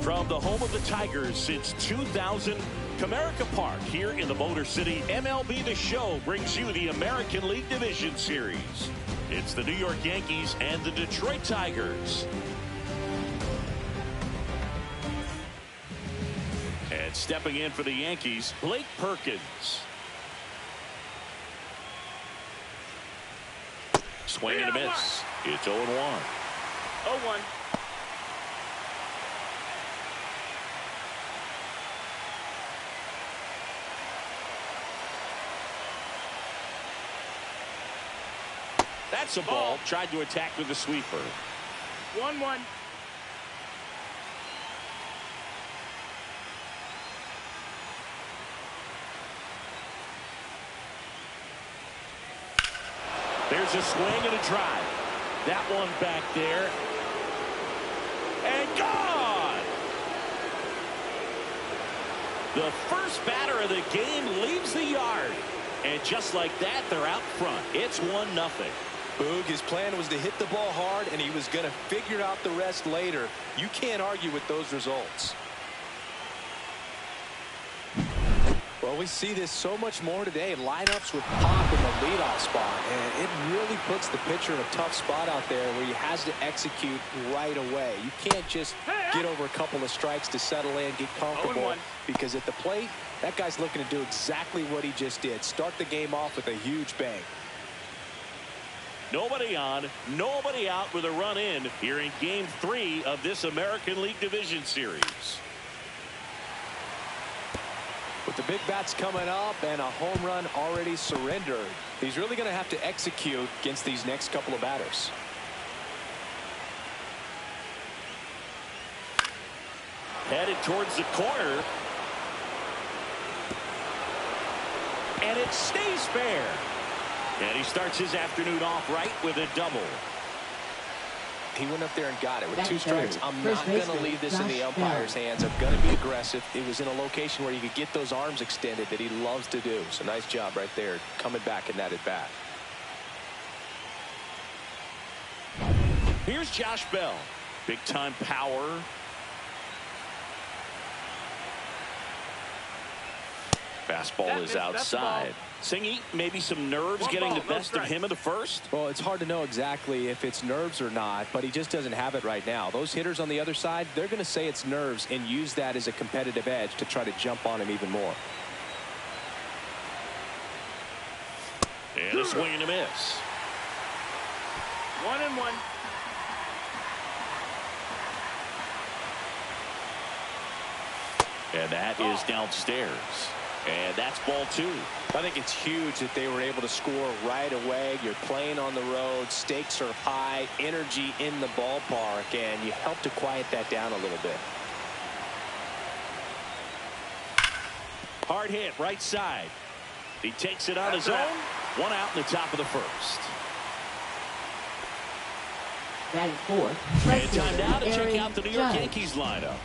From the home of the Tigers since 2000, Comerica Park here in the Motor City, MLB The Show brings you the American League Division Series. It's the New York Yankees and the Detroit Tigers. And stepping in for the Yankees, Blake Perkins. Swing and a miss. It's 0-1. 0-1. That's a ball. Tried to attack with the sweeper. 1-1. There's a swing and a drive. That one back there. And gone! The first batter of the game leaves the yard. And just like that, they're out front. It's 1-0. Boog, his plan was to hit the ball hard, and he was going to figure out the rest later. You can't argue with those results. Well, we see this so much more today. Lineups with pop in the leadoff spot, and it really puts the pitcher in a tough spot out there where he has to execute right away. You can't just get over a couple of strikes to settle in, get comfortable, because at the plate, that guy's looking to do exactly what he just did. Start the game off with a huge bang. Nobody on, nobody out with a run in here in Game 3 of this American League Division Series. With the big bats coming up and a home run already surrendered, he's really going to have to execute against these next couple of batters. Headed towards the corner. And it stays fair. And he starts his afternoon off right with a double. He went up there and got it with 2 strikes. I'm not going to leave this in the umpire's hands. I'm going to be aggressive. It was in a location where you could get those arms extended that he loves to do. So nice job right there coming back in that at bat. Here's Josh Bell. Big time power. Fastball is outside. Singy, maybe some nerves getting the best of him in the first. Well, it's hard to know exactly if it's nerves or not, but he just doesn't have it right now. Those hitters on the other side, they're going to say it's nerves and use that as a competitive edge to try to jump on him even more. And a swing and a miss. 1-1. And that is downstairs. And that's ball 2. I think it's huge that they were able to score right away. You're playing on the road. Stakes are high. Energy in the ballpark. And you help to quiet that down a little bit. Hard hit right side. He takes it on his own. 1 out in the top of the first. Batting fourth. And time now to check out the New York Yankees lineup.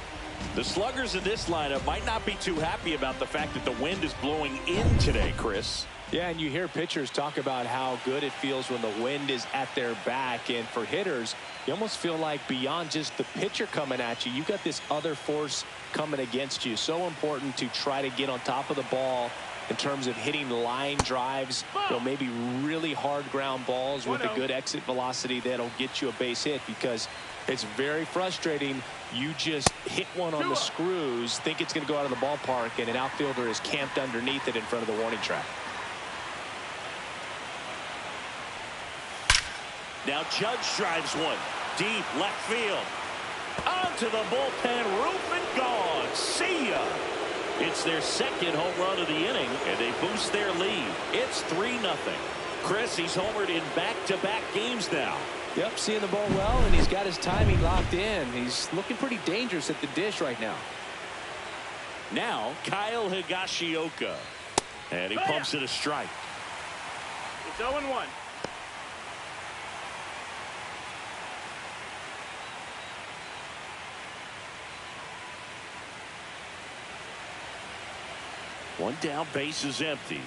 The sluggers in this lineup might not be too happy about the fact that the wind is blowing in today, Chris. Yeah, and you hear pitchers talk about how good it feels when the wind is at their back. And for hitters, you almost feel like beyond just the pitcher coming at you, you've got this other force coming against you. So important to try to get on top of the ball in terms of hitting line drives, maybe really hard ground balls with a good exit velocity that'll get you a base hit, because it's very frustrating. You just hit one on the screws, think it's going to go out of the ballpark, and an outfielder is camped underneath it in front of the warning track. Now Judge drives one deep left field. Onto the bullpen roof and gone. See ya. It's their second home run of the inning, and they boost their lead. It's 3-0. Chris, he's homered in back-to-back games now. Yep, seeing the ball well, and he's got his timing locked in. He's looking pretty dangerous at the dish right now. Now, Kyle Higashioka. And he pumps it a strike. It's 0-1. One down, base is empty.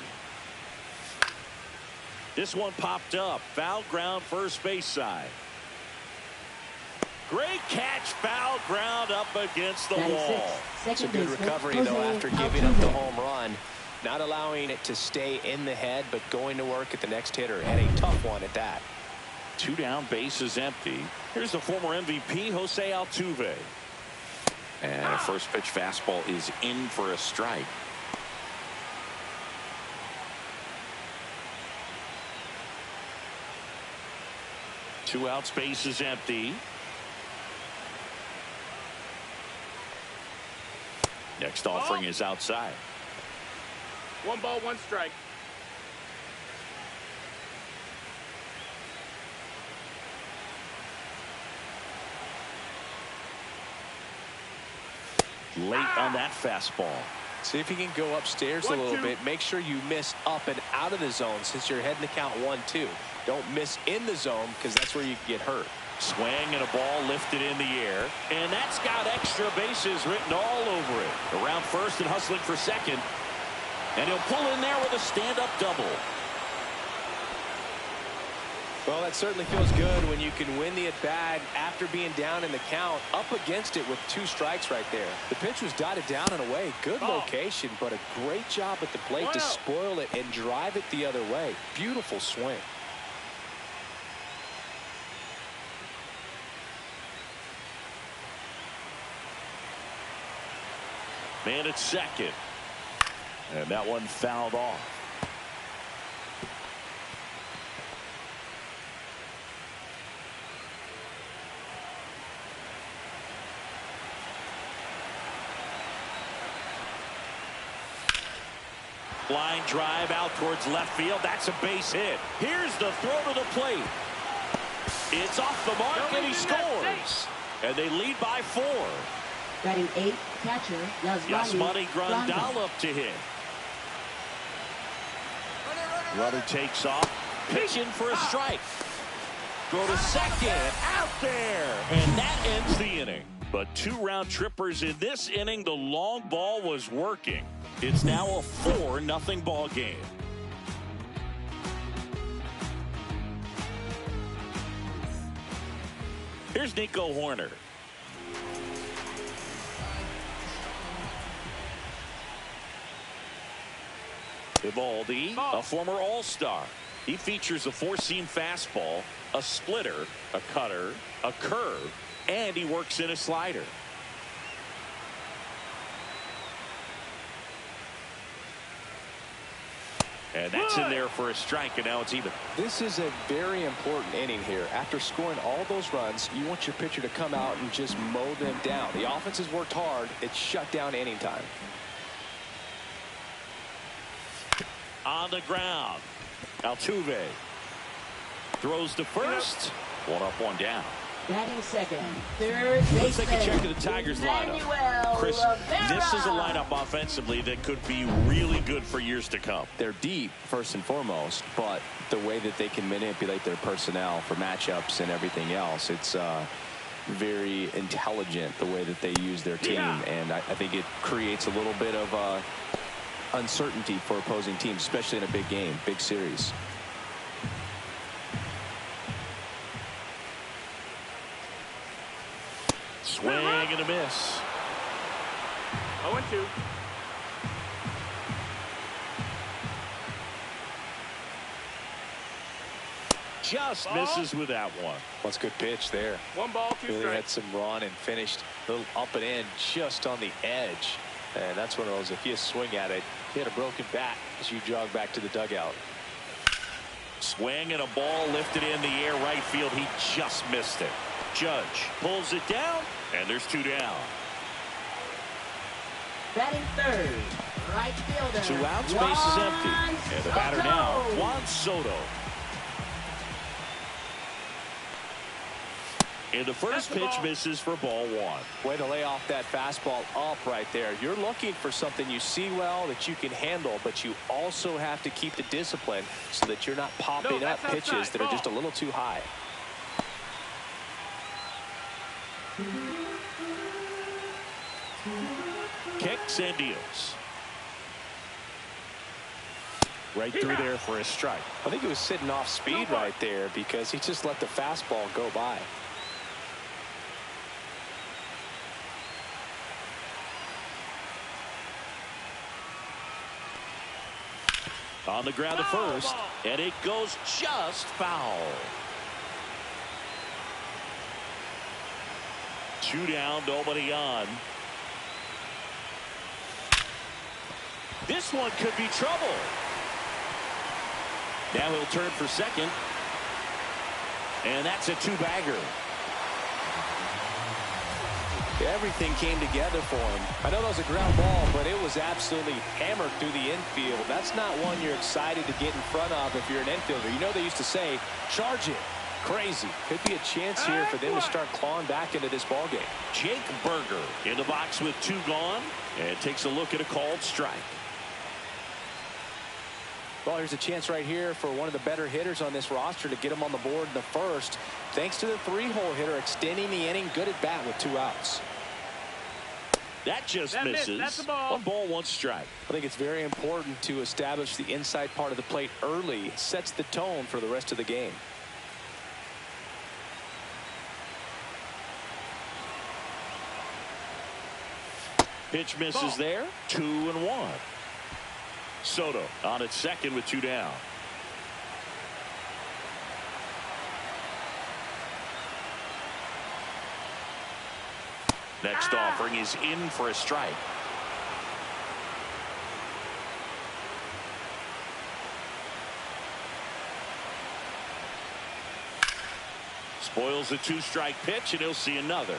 This one popped up. Foul ground, first base side. Great catch, foul ground up against the wall. It's a good recovery, though, after giving up the home run. Not allowing it to stay in the head, but going to work at the next hitter, and a tough one at that. 2 down, bases empty. Here's the former MVP, Jose Altuve. And a first pitch fastball is in for a strike. Two outs, bases empty. Next offering is outside. 1 ball, 1 strike. Late on that fastball. See if you can go upstairs a little bit. Make sure you miss up and out of the zone since you're heading to count 1-2. Don't miss in the zone because that's where you get hurt. Swing and a ball lifted in the air. And that's got extra bases written all over it. Around first and hustling for second. And he'll pull in there with a stand-up double. Well, that certainly feels good when you can win the at-bat after being down in the count, up against it with 2 strikes right there. The pitch was dotted down and away. Good location, but a great job at the plate to spoil it and drive it the other way. Beautiful swing. Man at second. And that one fouled off. Line drive out towards left field. That's a base hit. Here's the throw to the plate. It's off the mark and he scores. And they lead by 4. Batting 8, catcher Yasmani Grandal up to hit. Runner takes off. Pitching for a strike. Go to second. Out there. And that ends the inning. But 2 round trippers in this inning. The long ball was working. It's now a 4-0 ball game. Here's Nico Horner. Evaldi, a former All-Star. He features a 4-seam fastball, a splitter, a cutter, a curve, and he works in a slider. And that's in there for a strike, and now it's even. This is a very important inning here. After scoring all those runs, you want your pitcher to come out and just mow them down. The offense has worked hard. It's shut down inning time. On the ground. Altuve throws to first. 1 up, 1 down. Batting second, third baseman. Let's take a check of the Tigers lineup. Chris, this is a lineup offensively that could be really good for years to come. They're deep, first and foremost, but the way that they can manipulate their personnel for matchups and everything else, it's very intelligent the way that they use their team. And I think it creates a little bit of uncertainty for opposing teams, especially in a big game, big series. Swing and a miss. 0-2. Just misses with that one. What's a good pitch there. 1 ball, 2 Really strikes. had some run and finished a little up and in just on the edge. And that's one of those, if you swing at it, you had a broken bat as you jog back to the dugout. Swing and a ball lifted in the air right field. He just missed it. Judge pulls it down, and there's 2 down. Batting third, right fielder. 2 outs, bases empty. And the batter now, Juan Soto. And the first pitch misses for ball 1. Way to lay off that fastball up right there. You're looking for something you see well that you can handle, but you also have to keep the discipline so that you're not popping up pitches that are just a little too high. Kicks and deals. Right through there for a strike. I think he was sitting off speed right there because he just let the fastball go by. On the ground to first, and it goes just foul. 2 down, nobody on. This one could be trouble. Now he'll turn for second. And that's a 2-bagger. Everything came together for him. I know that was a ground ball, but it was absolutely hammered through the infield. That's not one you're excited to get in front of if you're an infielder. You know they used to say, charge it. Crazy. Could be a chance here for them to start clawing back into this ball game. Jake Berger in the box with 2 gone and takes a look at a called strike. Well, here's a chance right here for one of the better hitters on this roster to get him on the board in the first. Thanks to the 3-hole hitter extending the inning. Good at bat with 2 outs. That just misses. That's a ball. 1 ball, 1 strike. I think it's very important to establish the inside part of the plate early. It sets the tone for the rest of the game. Pitch misses there. 2-1. Soto on at second with 2 down. Next offering is in for a strike. Spoils a 2-strike pitch, and he'll see another.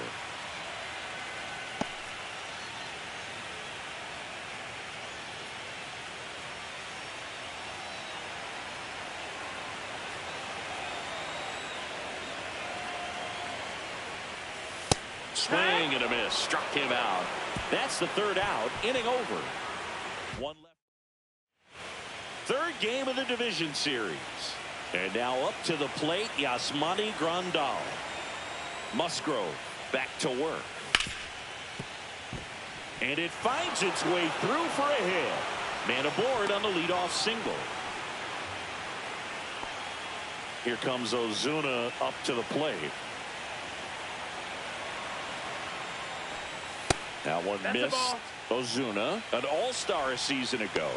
Swing and a miss. Struck him out. That's the 3rd out. Inning over. 1 left. 3rd game of the division series. And now up to the plate, Yasmani Grandal. Musgrove back to work. And it finds its way through for a hit. Man aboard on the leadoff single. Here comes Ozuna up to the plate. That one missed. Ozuna, an all-star a season ago,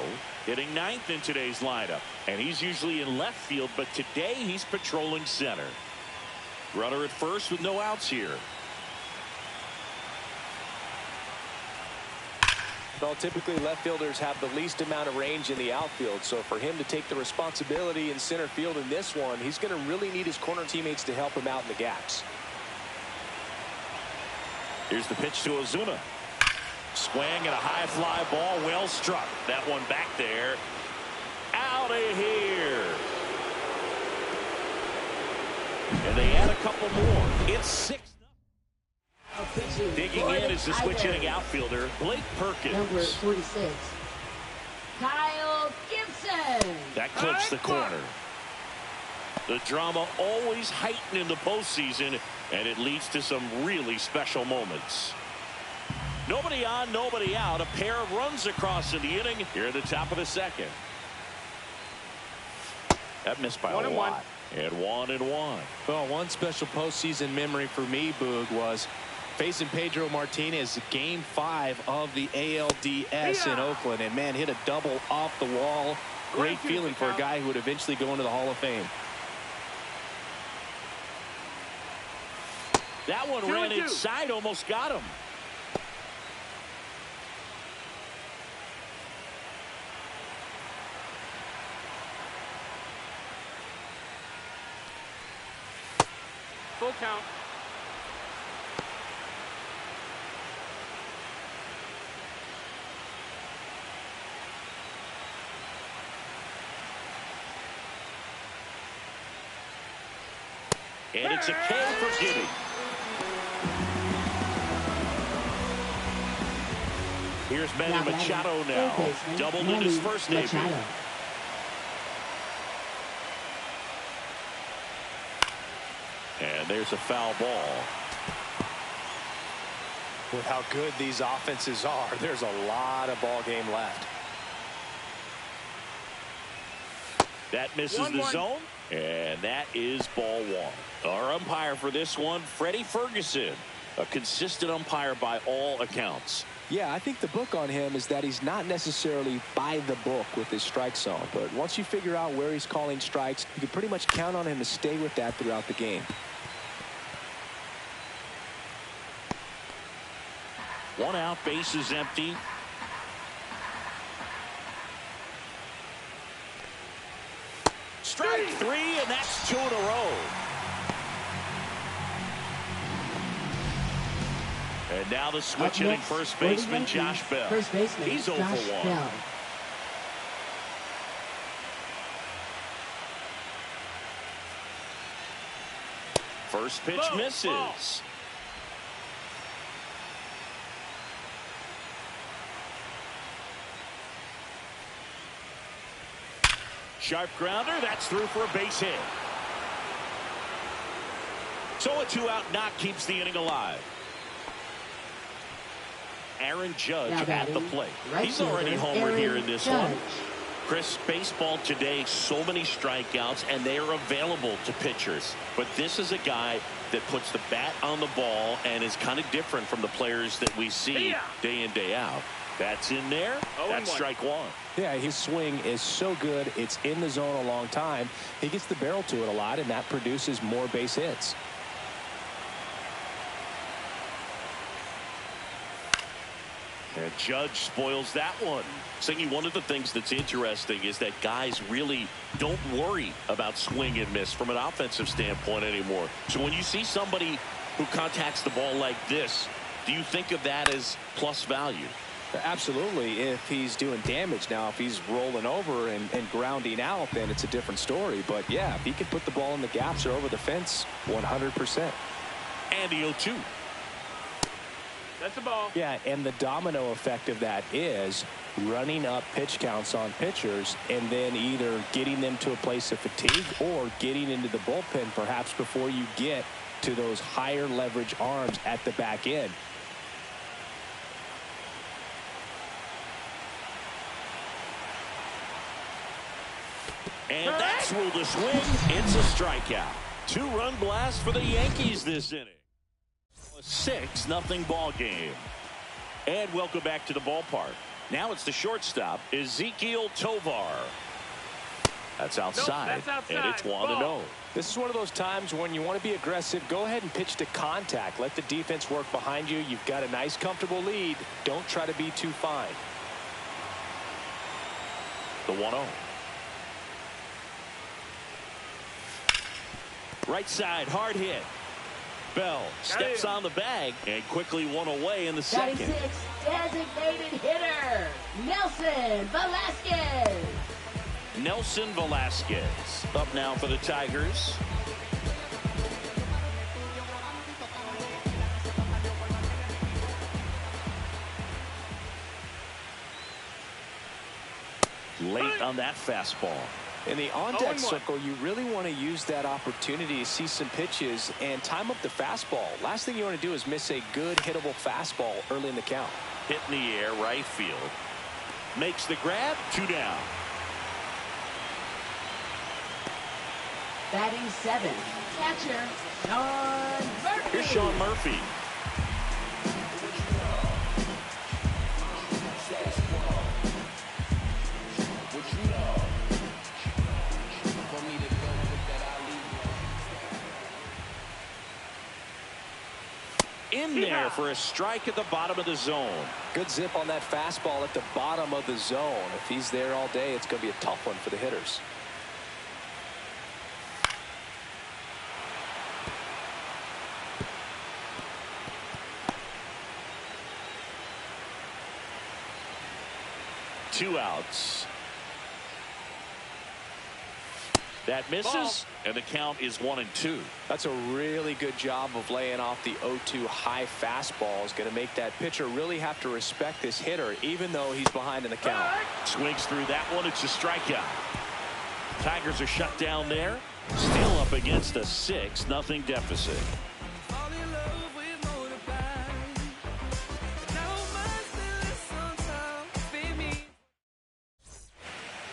hitting 9th in today's lineup. And he's usually in left field, but today he's patrolling center. Runner at first with no outs here. Well, typically left fielders have the least amount of range in the outfield. So for him to take the responsibility in center field in this one, he's going to really need his corner teammates to help him out in the gaps. Here's the pitch to Ozuna. Swing and a high fly ball, well struck. That one back there. Out of here. And they add a couple more. It's 6-0. Digging in is the switch hitting outfielder, Blake Perkins. Number 46, Kyle Gibson. That clips the corner. The drama always heightened in the postseason, and it leads to some really special moments. Nobody on, nobody out. A pair of runs across in the inning here at the top of the 2nd. That missed by a lot. And 1-1. Well, one special postseason memory for me, Boog, was facing Pedro Martinez game 5 of the ALDS in Oakland. And, man, hit a double off the wall. Great feeling for a guy who would eventually go into the Hall of Fame. That one ran inside, almost got him. Full count. And it's a K for Gibby. Here's Manny Machado now. Doubled in his first debut. And there's a foul ball. With how good these offenses are, there's a lot of ball game left. That misses the zone, and that is ball 1. Our umpire for this one, Freddie Ferguson. A consistent umpire by all accounts. Yeah, I think the book on him is that he's not necessarily by the book with his strike zone. But once you figure out where he's calling strikes, you can pretty much count on him to stay with that throughout the game. One out, base is empty. Strike three, and that's 2 in a row. And now the switch hitting first baseman Josh Bell. First baseman He's 0 Josh for 1. Bell. First pitch misses. Ball. Sharp grounder, that's through for a base hit. So a 2-out knock keeps the inning alive. Aaron Judge at the plate. He's already homered here in this one. Chris, baseball today, so many strikeouts, and they are available to pitchers. But this is a guy that puts the bat on the ball and is kind of different from the players that we see day in, day out. That's in there. That's strike one. Yeah, his swing is so good. It's in the zone a long time. He gets the barrel to it a lot, and that produces more base hits. And Judge spoils that one. Singy, one of the things that's interesting is that guys really don't worry about swing and miss from an offensive standpoint anymore. So when you see somebody who contacts the ball like this, do you think of that as plus value? Absolutely, if he's doing damage. Now, if he's rolling over and grounding out, then it's a different story. But, yeah, if he can put the ball in the gaps or over the fence, 100%. And the 0-2. That's a ball. Yeah, and the domino effect of that is running up pitch counts on pitchers and then either getting them to a place of fatigue or getting into the bullpen perhaps before you get to those higher leverage arms at the back end. And that's ruled a swing. It's a strikeout. 2-run blast for the Yankees this inning. A 6-0 ball game. And welcome back to the ballpark. Now it's the shortstop, Ezekiel Tovar. That's outside. Nope, that's outside. And it's 1-0. This is one of those times when you want to be aggressive. Go ahead and pitch to contact. Let the defense work behind you. You've got a nice, comfortable lead. Don't try to be too fine. The 1-0. Right side, hard hit. Bell steps on the bag and quickly one away in the second. 96, designated hitter, Nelson Velasquez. Nelson Velasquez up now for the Tigers. Late on that fastball. In the on-deck circle, you really want to use that opportunity to see some pitches and time up the fastball. Last thing you want to do is miss a good hittable fastball early in the count. Hit in the air, right field. Makes the grab, 2 down. Batting 7, catcher, Sean Murphy. Here's Sean Murphy. In there for a strike at the bottom of the zone. Good zip on that fastball at the bottom of the zone. If he's there all day, it's going to be a tough one for the hitters. Two outs. That misses, and the count is 1-2. That's a really good job of laying off the 0-2 high fastball. Is going to make that pitcher really have to respect this hitter, even though he's behind in the count. Swings through that one. It's a strikeout. Tigers are shut down there. Still up against a 6-0 deficit.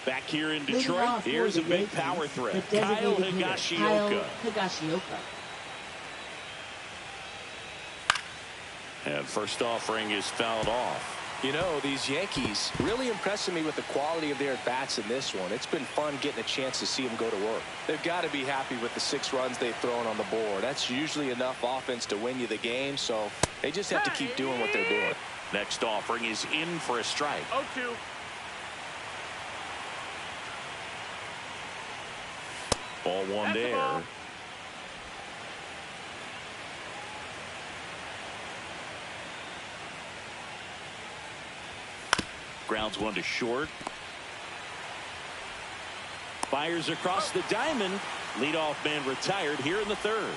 Back here in Detroit, here's a big power threat. Kyle Higashioka. And first offering is fouled off. You know, these Yankees really impressing me with the quality of their at-bats in this one. It's been fun getting a chance to see them go to work. They've got to be happy with the 6 runs they've thrown on the board. That's usually enough offense to win you the game, so they just have to keep doing what they're doing. Next offering is in for a strike. 0-2. Ball one there. Ball. Grounds one to short. Fires across the diamond. Leadoff man retired here in the 3rd.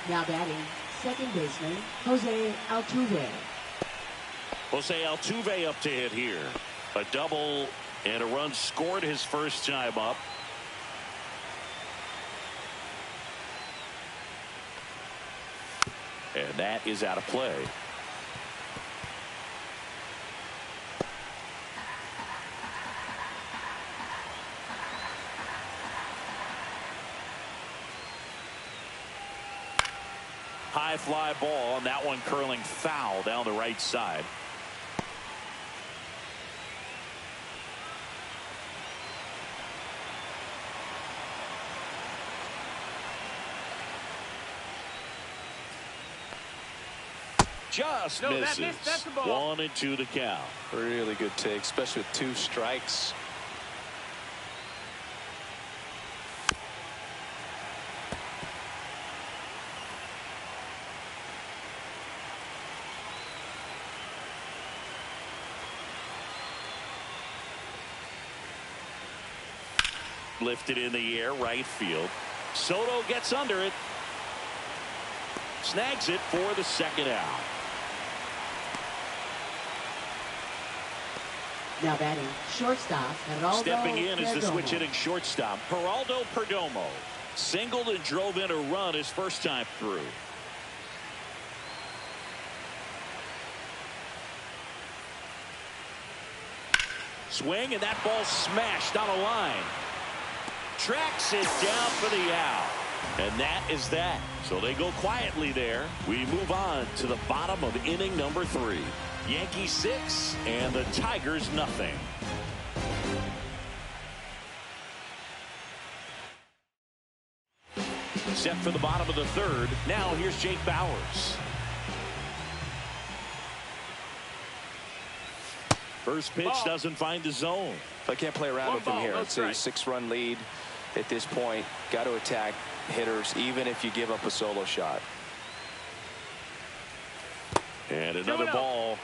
Now batting, second baseman, Jose Altuve. Jose Altuve up to hit here. A double and a run scored his first time up. And that is out of play. High fly ball, and that one curling foul down the right side. Just misses. That missed. That's the ball. 1-2 the count. Really good take, especially with 2 strikes. Lifted in the air, right field. Soto gets under it. Snags it for the 2nd out. Now batting, shortstop, Geraldo Stepping in is the Perdomo. switch hitting shortstop, Geraldo Perdomo. Singled and drove in a run his first time through. Swing, and that ball smashed on a line. Tracks it down for the out. And that is that. So they go quietly there. We move on to the bottom of inning number 3. Yankees 6 and the Tigers nothing. Set for the bottom of the 3rd. Now here's Jake Bauers. First pitch doesn't find the zone. I can't play around with him here. It's a 6-run lead at this point. Got to attack hitters even if you give up a solo shot. And another ball.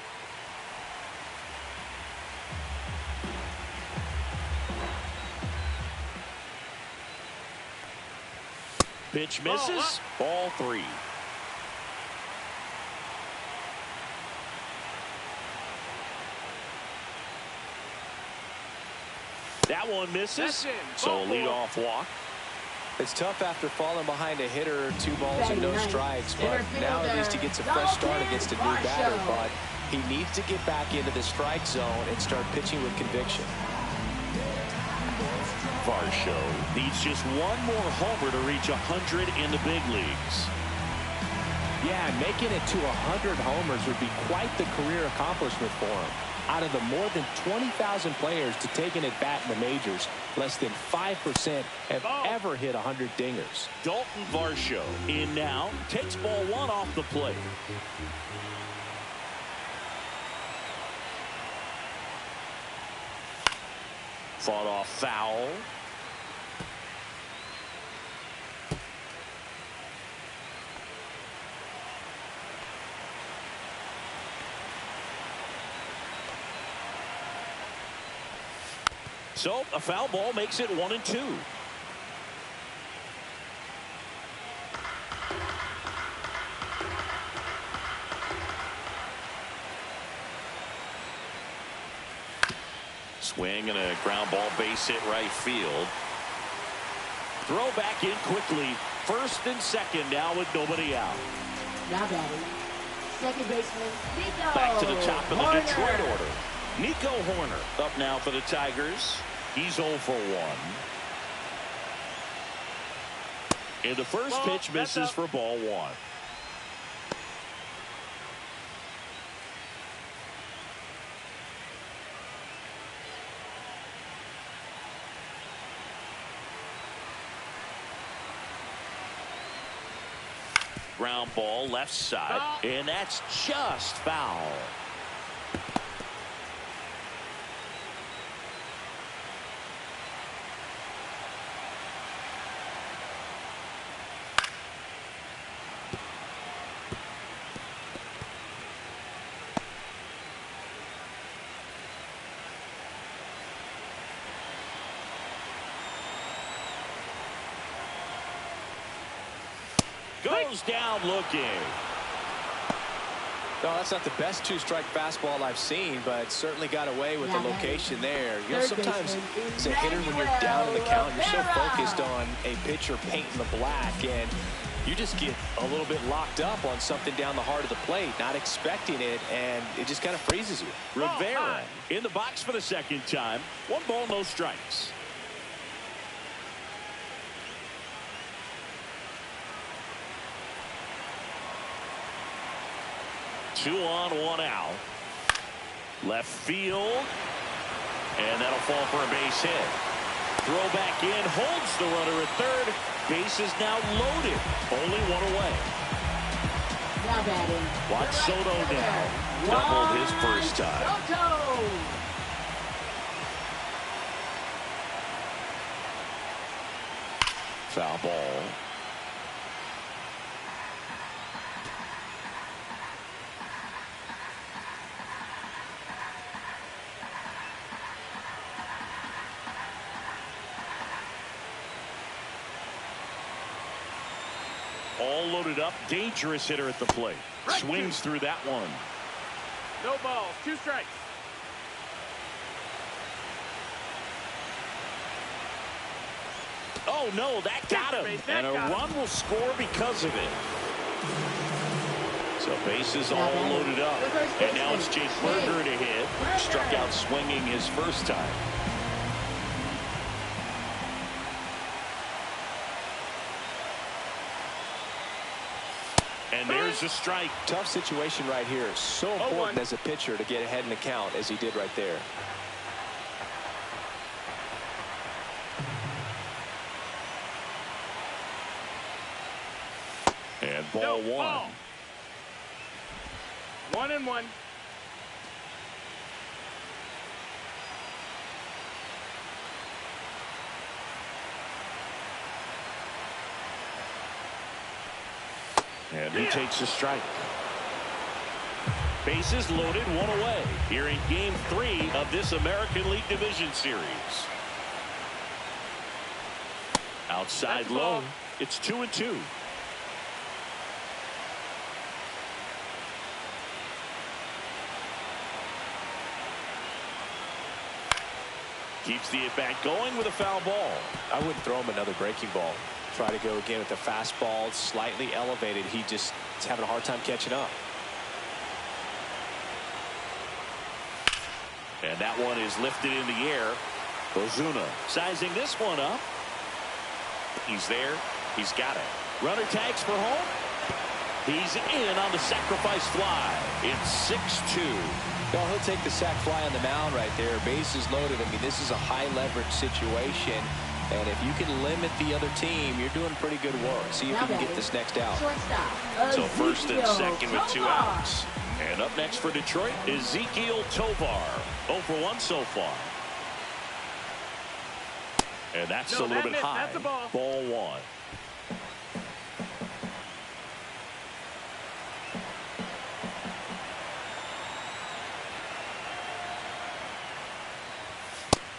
Pitch misses. Ball 3. That one misses. So a leadoff walk. It's tough after falling behind a hitter, 2 balls and no strikes, but now at least he gets a fresh start against a new batter. But he needs to get back into the strike zone and start pitching with conviction. Varsho needs just one more homer to reach 100 in the big leagues. Yeah, and making it to 100 homers would be quite the career accomplishment for him. Out of the more than 20,000 players to take an at-bat in the majors, less than 5% have ever hit 100 dingers. Dalton Varsho in now, takes ball 1 off the plate. Fought off foul. So a foul ball makes it 1-2. Swing and a ground ball, base hit right field. Throw back in quickly. First and second now with nobody out. Now batting, second baseman, Nico Back to the top of the Horner. Detroit order. Nico Horner up now for the Tigers. He's 0 for 1. And the first pitch misses for ball 1. Ground ball left side. And that's just foul. Goes down looking. No, that's not the best two-strike fastball I've seen, but certainly got away with the location there. You know, sometimes as a hitter, when you're down in the count, you're so focused on a pitcher painting the black, and you just get a little bit locked up on something down the heart of the plate, not expecting it, and it just kind of freezes you. Rivera in the box for the second time. 1 ball, no strikes. Two on, 1 out. Left field. And that'll fall for a base hit. Throw back in, holds the runner at third. Base is now loaded. Only 1 away. Now batting. Watch Soto now. Doubled his first time. Soto. Foul ball. All loaded up. Dangerous hitter at the plate. Swings through that one. No balls. 2 strikes. Oh, no, that got him. And a run will score because of it. So bases all loaded up. And now it's Jake Burger to hit. Struck out swinging his first time. And there's a strike. Tough situation right here. So important as a pitcher to get ahead in the count as he did right there. And ball 1. 1-1. And he takes a strike. Bases loaded, 1 away. Here in Game 3 of this American League Division Series. Outside low. It's 2-2. Keeps the at-bat going with a foul ball. I wouldn't throw him another breaking ball. Try to go again with the fastball, slightly elevated. He just is having a hard time catching up. And that one is lifted in the air. Ozuna sizing this one up. He's there. He's got it. Runner tags for home. He's in on the sacrifice fly. It's 6-2. Well, he'll take the sac fly on the mound right there. Bases loaded. I mean, this is a high leverage situation. And if you can limit the other team, you're doing pretty good work. See if you can get this next out. So first and second with 2 outs. And up next for Detroit, Ezequiel Tovar. 0 for 1 so far. And that's a little bit high. That's a ball. Ball 1.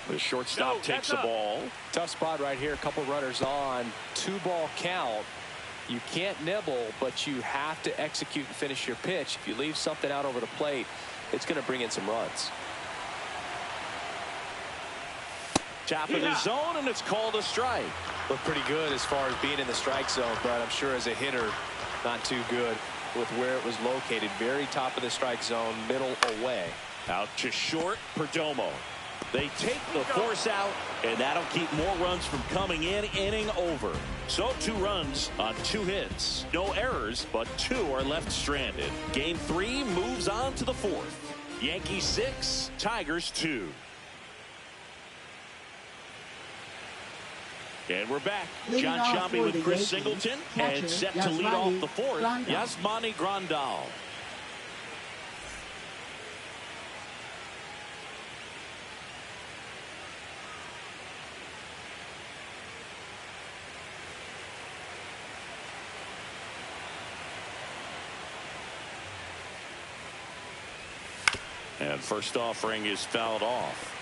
The shortstop takes the ball. Tough spot right here. A couple runners on. 2-ball count. You can't nibble, but you have to execute and finish your pitch. If you leave something out over the plate, it's going to bring in some runs. Top of the zone, and it's called a strike. Looked pretty good as far as being in the strike zone, but I'm sure as a hitter, not too good with where it was located. Very top of the strike zone, middle away. Out to short, Perdomo. They take the force out, and that'll keep more runs from coming in. Inning over. So 2 runs on 2 hits. No errors, but 2 are left stranded. Game 3 moves on to the 4th. Yankees 6, Tigers 2. And we're back. Leading John off Shambi for with the Chris Yankees, Singleton. catcher, And set to lead off the fourth, Grandal. Yasmani Grandal. And first offering is fouled off.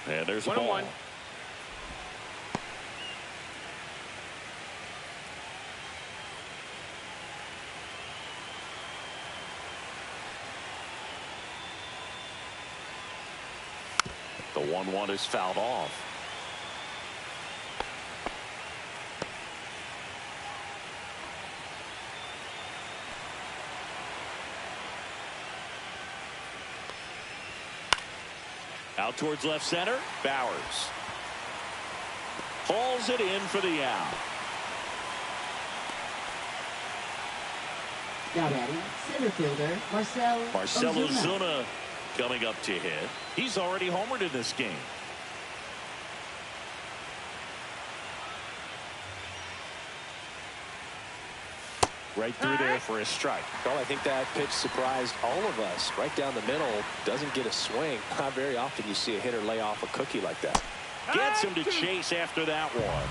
And there's a ball. 1-1. The 1-1 is fouled off. Out towards left center. Bowers hauls it in for the out. Now batting, center fielder Marcell Ozuna coming up to hit. He's already homered in this game. Right through there for a strike. Well, I think that pitch surprised all of us. Right down the middle, doesn't get a swing. Not very often you see a hitter lay off a cookie like that. Gets him to chase after that one.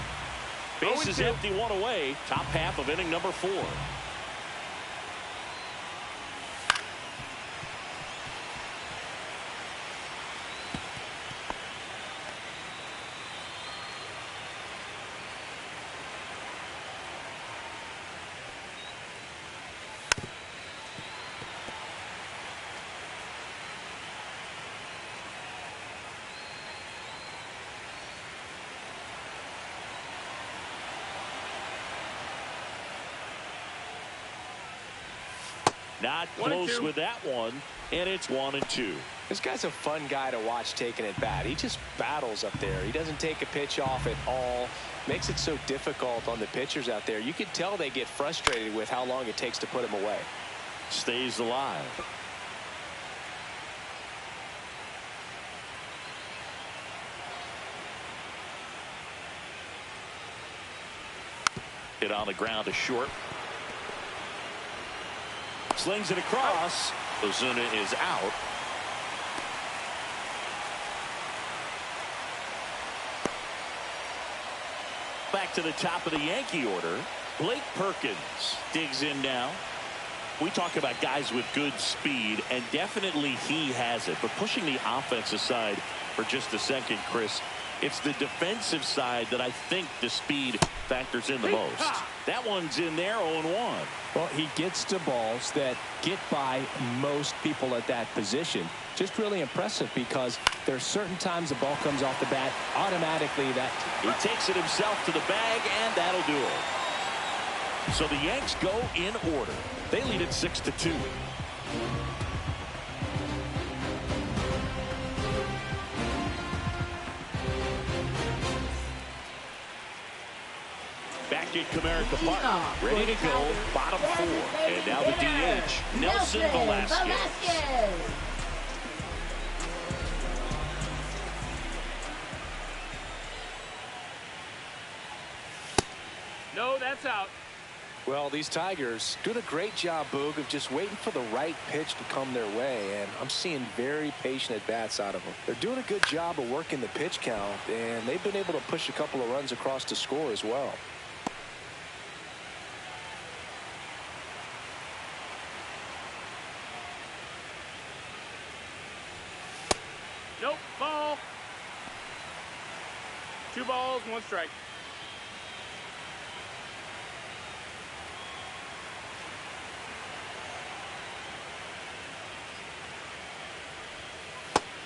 Bases empty, one away. Top half of inning number 4. Not close with that one, and it's 1-2. This guy's a fun guy to watch taking at bat. He just battles up there. He doesn't take a pitch off at all. Makes it so difficult on the pitchers out there. You can tell they get frustrated with how long it takes to put him away. Stays alive. Hit on the ground to short. Slings it across. Ozuna is out. Back to the top of the Yankee order. Blake Perkins digs in now. We talk about guys with good speed, and definitely he has it. But pushing the offense aside for just a second, Chris, it's the defensive side that I think the speed factors in the most. That one's in there, 0-1. Well, he gets to balls that get by most people at that position. Just really impressive because there's certain times the ball comes off the bat, automatically that he takes it himself to the bag, and that'll do it. So the Yanks go in order. They lead it 6-2. Back at Comerica Park, ready to go, bottom 4. And now the DH, Nelson Velasquez. No, that's out. Well, these Tigers doing a great job, Boog, of just waiting for the right pitch to come their way, and I'm seeing very patient at-bats out of them. They're doing a good job of working the pitch count, and they've been able to push a couple of runs across to score as well. Nope, ball. 2 balls, 1 strike.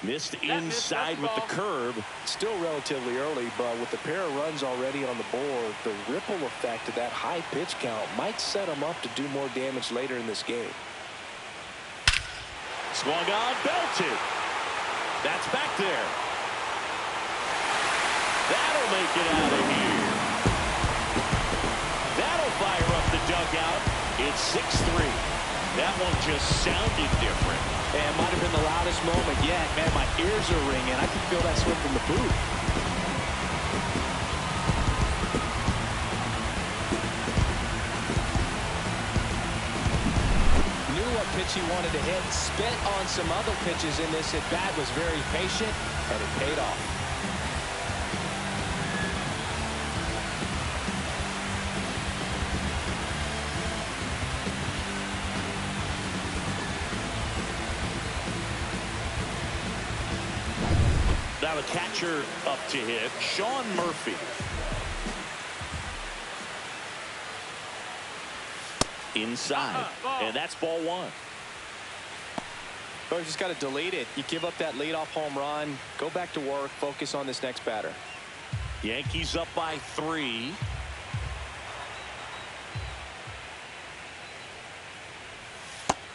Missed inside with the curve. Still relatively early, but with the pair of runs already on the board, the ripple effect of that high pitch count might set them up to do more damage later in this game. Swung on, belted. That's back there. That'll make it out of here. That'll fire up the dugout. it's 6-3. That one just sounded different. And it might have been the loudest moment yet. Man, my ears are ringing. I can feel that swing from the booth. Knew what pitch he wanted to hit. Spent on some other pitches in this at bat. Was very patient, and it paid off. Now the catcher up to hit, Sean Murphy. Inside, and that's ball one. Oh, you just got to delete it. You give up that leadoff home run, go back to work, focus on this next batter. Yankees up by 3.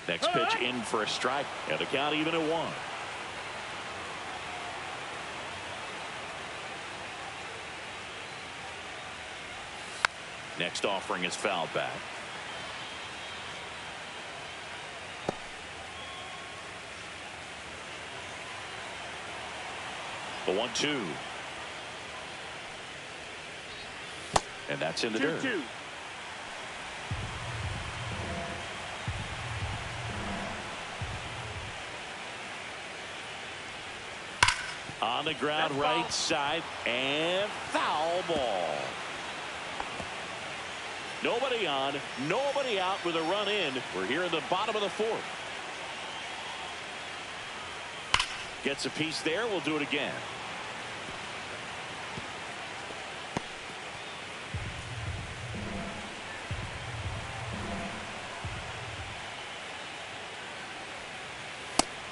Next pitch in for a strike, and the count even at 1. Next offering is fouled back. The 1-2. And that's in the dirt. 2-2. On the ground, That's right ball. side, and foul ball. Nobody on, nobody out with a run in. We're here in the bottom of the 4th. Gets a piece there. We'll do it again.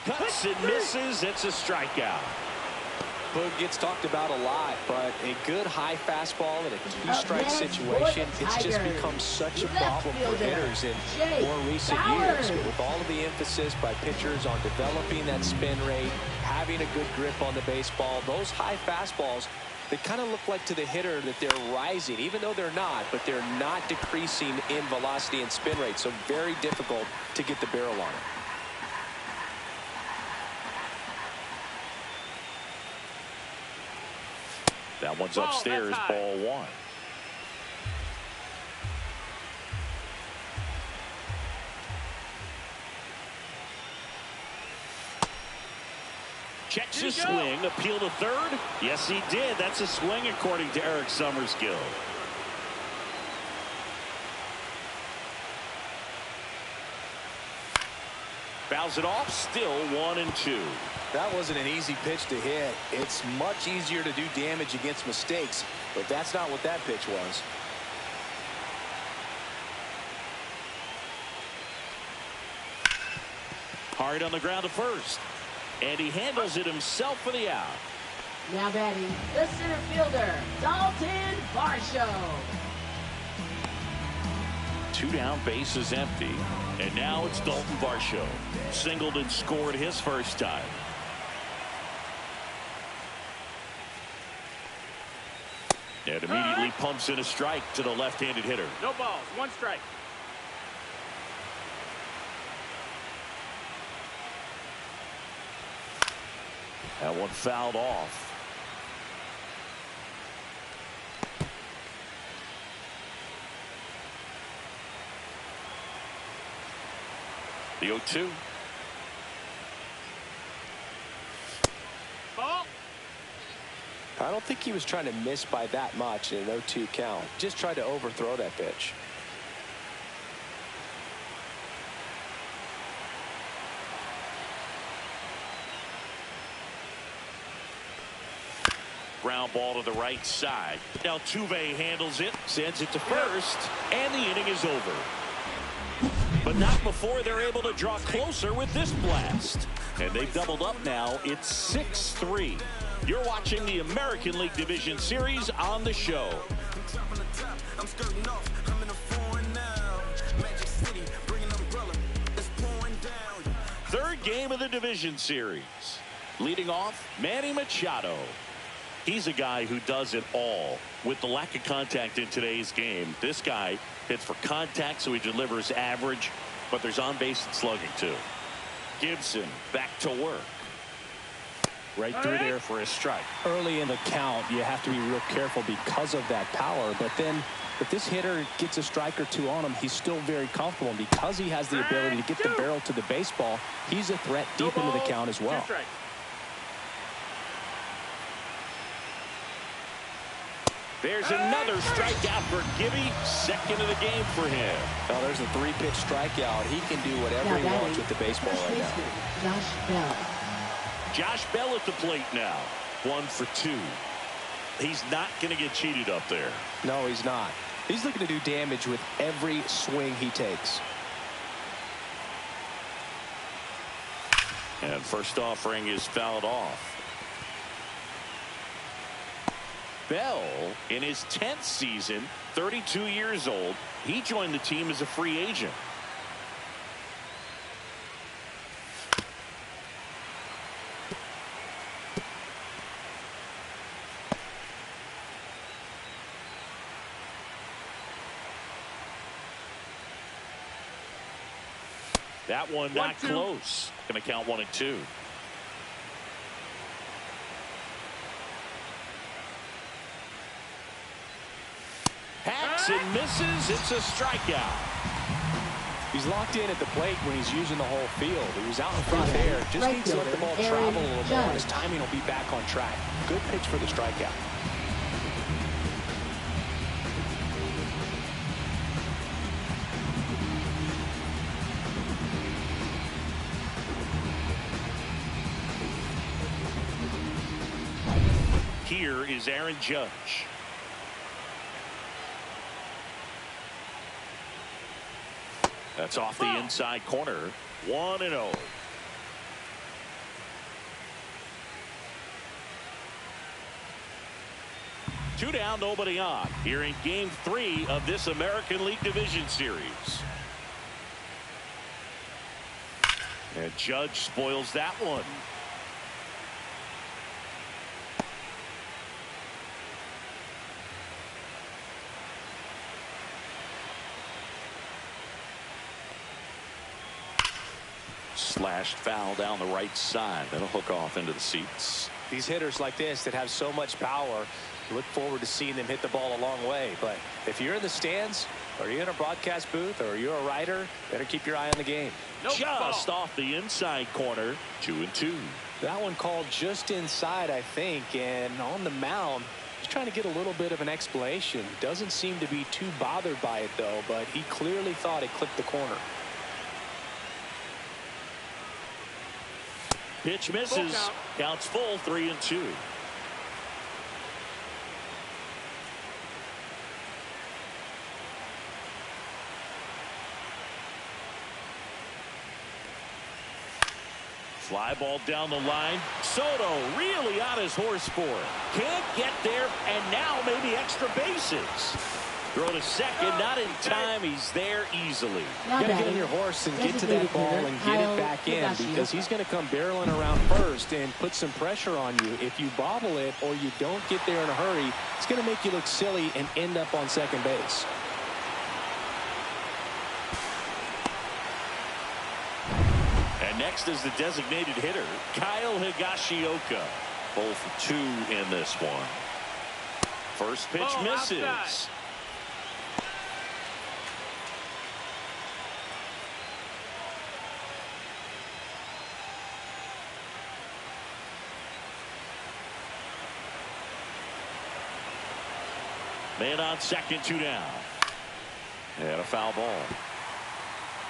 Cuts and misses. It's a strikeout. Boog gets talked about a lot, but a good high fastball in a 2-strike situation, it's just become such a problem for hitters in more recent years. With all of the emphasis by pitchers on developing that spin rate, having a good grip on the baseball, those high fastballs, they kind of look like to the hitter that they're rising, even though they're not, but they're not decreasing in velocity and spin rate, so very difficult to get the barrel on it. That one's upstairs, ball 1. Checks his swing, appeal to third. Yes, he did. That's a swing according to Eric Summerskill. Fouls it off, still 1-2. That wasn't an easy pitch to hit. It's much easier to do damage against mistakes, but that's not what that pitch was. Hard on the ground to first, and he handles it himself for the out. Now batting, the center fielder, Dalton Varsho. 2 down, bases empty, and now it's Dalton Varsho. Singled and scored his first time. And immediately pumps in a strike to the left-handed hitter. No balls, 1 strike. That one fouled off. The 0-2. Ball. I don't think he was trying to miss by that much in an 0-2 count. Just tried to overthrow that pitch. Ground ball to the right side. Now Tuve handles it, sends it to first, and the inning is over. But not before they're able to draw closer with this blast. And they've doubled up now. It's 6-3. You're watching the American League Division Series on the show. Third game of the Division Series. Leading off, Manny Machado. He's a guy who does it all. With the lack of contact in today's game, this guy hits for contact, so he delivers average, but there's on base and slugging too. Gibson back to work. Right through there for a strike. Early in the count, you have to be real careful because of that power. But then if this hitter gets a strike or two on him, he's still very comfortable. And because he has the ability to get the barrel to the baseball, he's a threat deep into the count as well. There's another strikeout for Gibby. Second of the game for him. Well, there's a 3-pitch strikeout. He can do whatever he wants with the baseball right now. Josh Bell. Josh Bell at the plate now. 1 for 2. He's not going to get cheated up there. No, he's not. He's looking to do damage with every swing he takes. And first offering is fouled off. Bell, in his 10th season, 32 years old, he joined the team as a free agent. That one not close. Going to count 1 and 2. Hacks and misses. It's a strikeout. He's locked in at the plate when he's using the whole field. He was out in front there. Just needs to let the ball travel a little more, and his timing will be back on track. Good pitch for the strikeout. Here is Aaron Judge. That's off the inside corner. 1-0. Two down, nobody on. Here in Game 3 of this American League Division Series. And Judge spoils that one. Slashed foul down the right side. That'll hook off into the seats. These hitters like this that have so much power, look forward to seeing them hit the ball a long way. But if you're in the stands, or you're in a broadcast booth, or you're a writer, better keep your eye on the game. Just off the inside corner. 2-2. That one called just inside, I think, and on the mound, he's trying to get a little bit of an explanation. Doesn't seem to be too bothered by it, though, but he clearly thought it clipped the corner. Pitch misses. Counts full. 3-2. Fly ball down the line. Soto really on his horse for it. Can't get there, and now maybe extra bases. Throw to second, not in time. He's there easily. You got to get on your horse and get to that ball and get it back in, because he's going to come barreling around first and put some pressure on you. If you bobble it or you don't get there in a hurry, it's going to make you look silly and end up on second base. And next is the designated hitter, Kyle Higashioka. 0 for 2 in this one. First pitch misses. Outside. Man on second, 2 down. And a foul ball.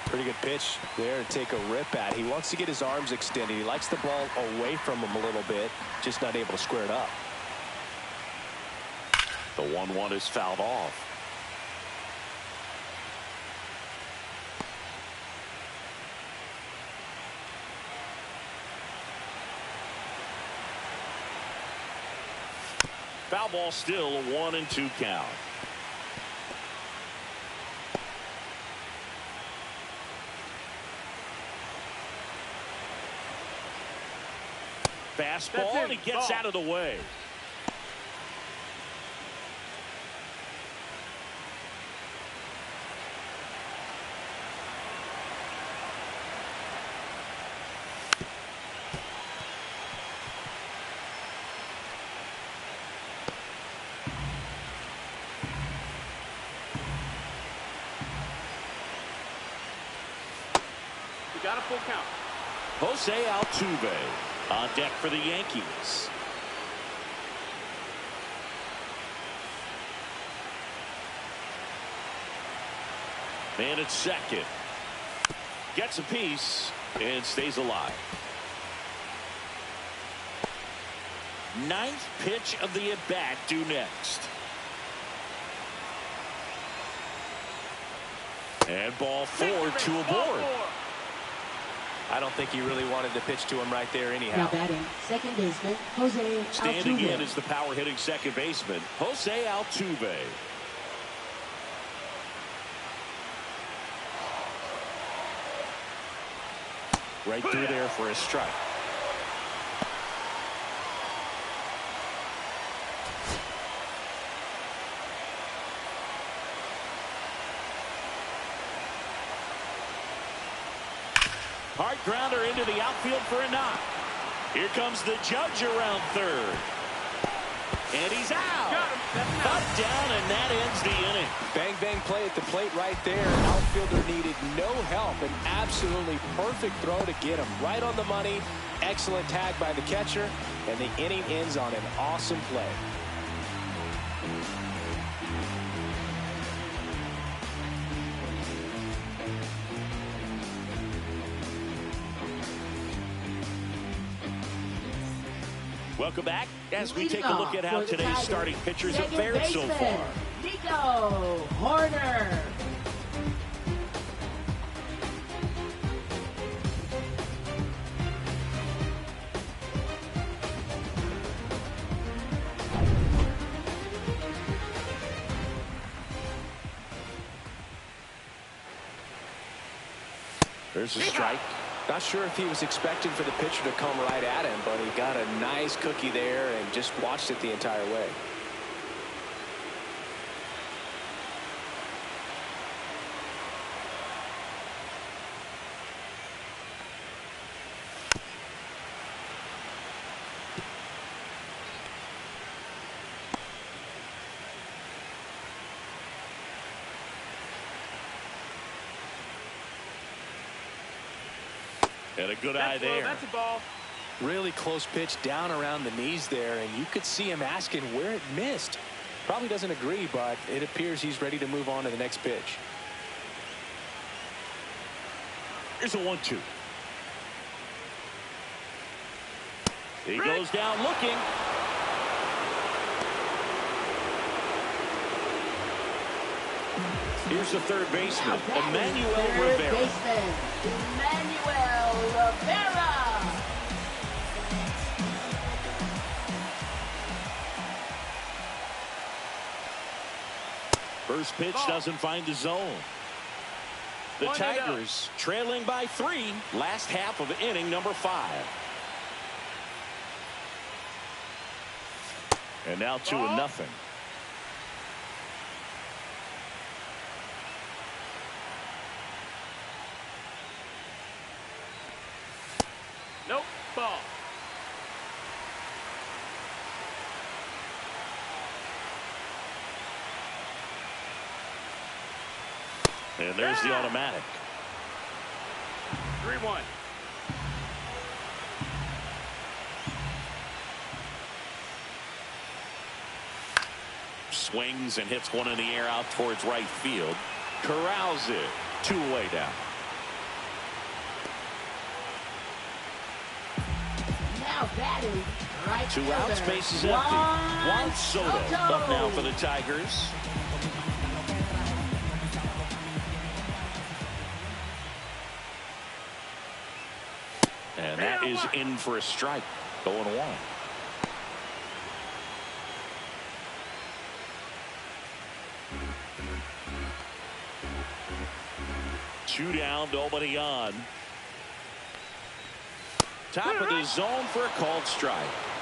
Pretty good pitch there to take a rip at. He wants to get his arms extended. He likes the ball away from him a little bit, just not able to square it up. The 1-1 is fouled off. Foul ball, still a 1-2 count. Fastball, and he gets out of the way. Got a full count. Jose Altuve on deck for the Yankees. Man at second. Gets a piece and stays alive. Ninth pitch of the at-bat due next. And ball 4, 2 aboard. I don't think he really wanted to pitch to him right there anyhow. Now batting, second baseman, Jose Standing Altuve. in is the power hitting second baseman, Jose Altuve. Right through there for a strike. Hard grounder into the outfield for a knock. Here comes the judge around third. And he's out. Got him. That's an out. Cut down, and that ends the inning. Bang, bang play at the plate right there. Outfielder needed no help. An absolutely perfect throw to get him right on the money. Excellent tag by the catcher. And the inning ends on an awesome play. Welcome back as we take a Leading look at off how for the today's Tigers, starting pitchers have second fared so baseman, far. Nico Horner. There's a strike. Not sure if he was expecting for the pitcher to come right at him, but he got a nice cookie there and just watched it the entire way. And a good eye That's low. there. That's a ball. Really close pitch down around the knees there, and you could see him asking where it missed. Probably doesn't agree, but it appears he's ready to move on to the next pitch. Here's a 1-2. He goes down looking. Here's the third baseman, Emmanuel Third Rivera. baseman, Emmanuel Rivera. First pitch doesn't find the zone. The 1-0. Tigers trailing by 3, last half of inning number 5. And now 2-0. Nope. Ball. And there's the automatic. 3-1. Swings and hits one in the air out towards right field. Corrals it. 2 away down. Now batting, right 2 outs, fielder, base is empty. Juan Soto up now for the Tigers. And that is in for a strike. 0-1. Two down, nobody on. Top of the zone for a called strike.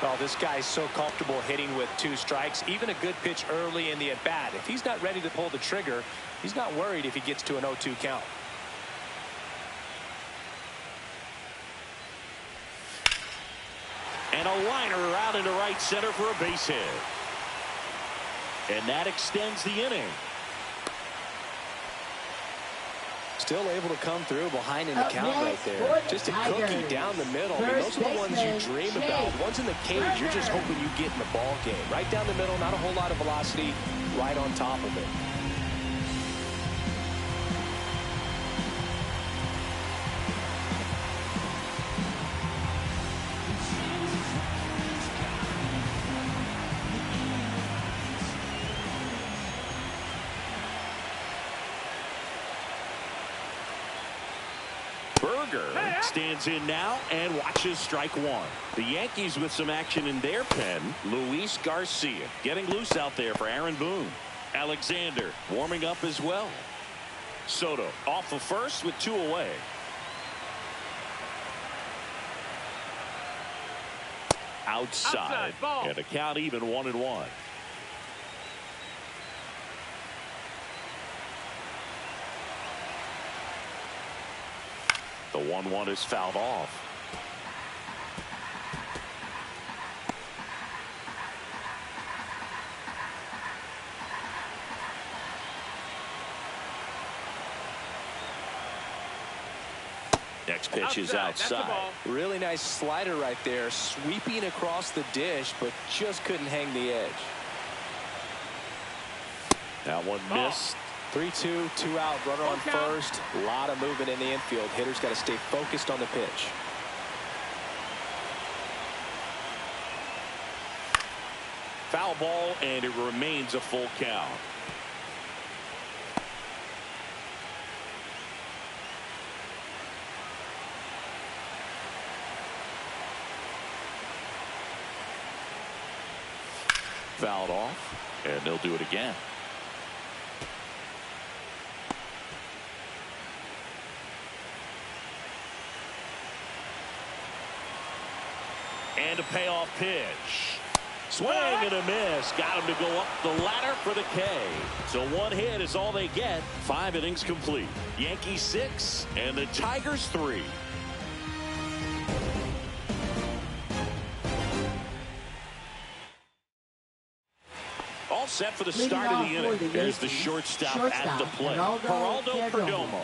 Oh, this guy's so comfortable hitting with 2 strikes. Even a good pitch early in the at-bat. If he's not ready to pull the trigger, he's not worried if he gets to an 0-2 count. And a liner out into right center for a base hit. And that extends the inning. still able to come through behind in the Up count right next there. for the Just a cookie Tigers. down the middle. I mean, First those are the ones you baseman, dream Jake about. Ones in the cage, you're just Turner. hoping you get in the ball game. Right down the middle, not a whole lot of velocity, right on top of it. Berger stands in now and watches strike one. The Yankees with some action in their pen. Luis Garcia getting loose out there for Aaron Boone. Alexander warming up as well. Soto off of first with 2 away. Outside ball. and a count even 1-1. The 1-1 is fouled off. Next pitch is outside. Really nice slider right there, sweeping across the dish, but just couldn't hang the edge. That one missed. 3-2, 2 out, runner on first. A lot of movement in the infield. Hitters got to stay focused on the pitch. Foul ball, and it remains a full count. Fouled off, and they'll do it again. And a payoff pitch. Swing and a miss. Got him to go up the ladder for the K. So 1 hit is all they get. 5 innings complete. Yankees 6 and the Tigers 3. All set for the start of the inning. There's the shortstop at the plate. Geraldo Perdomo.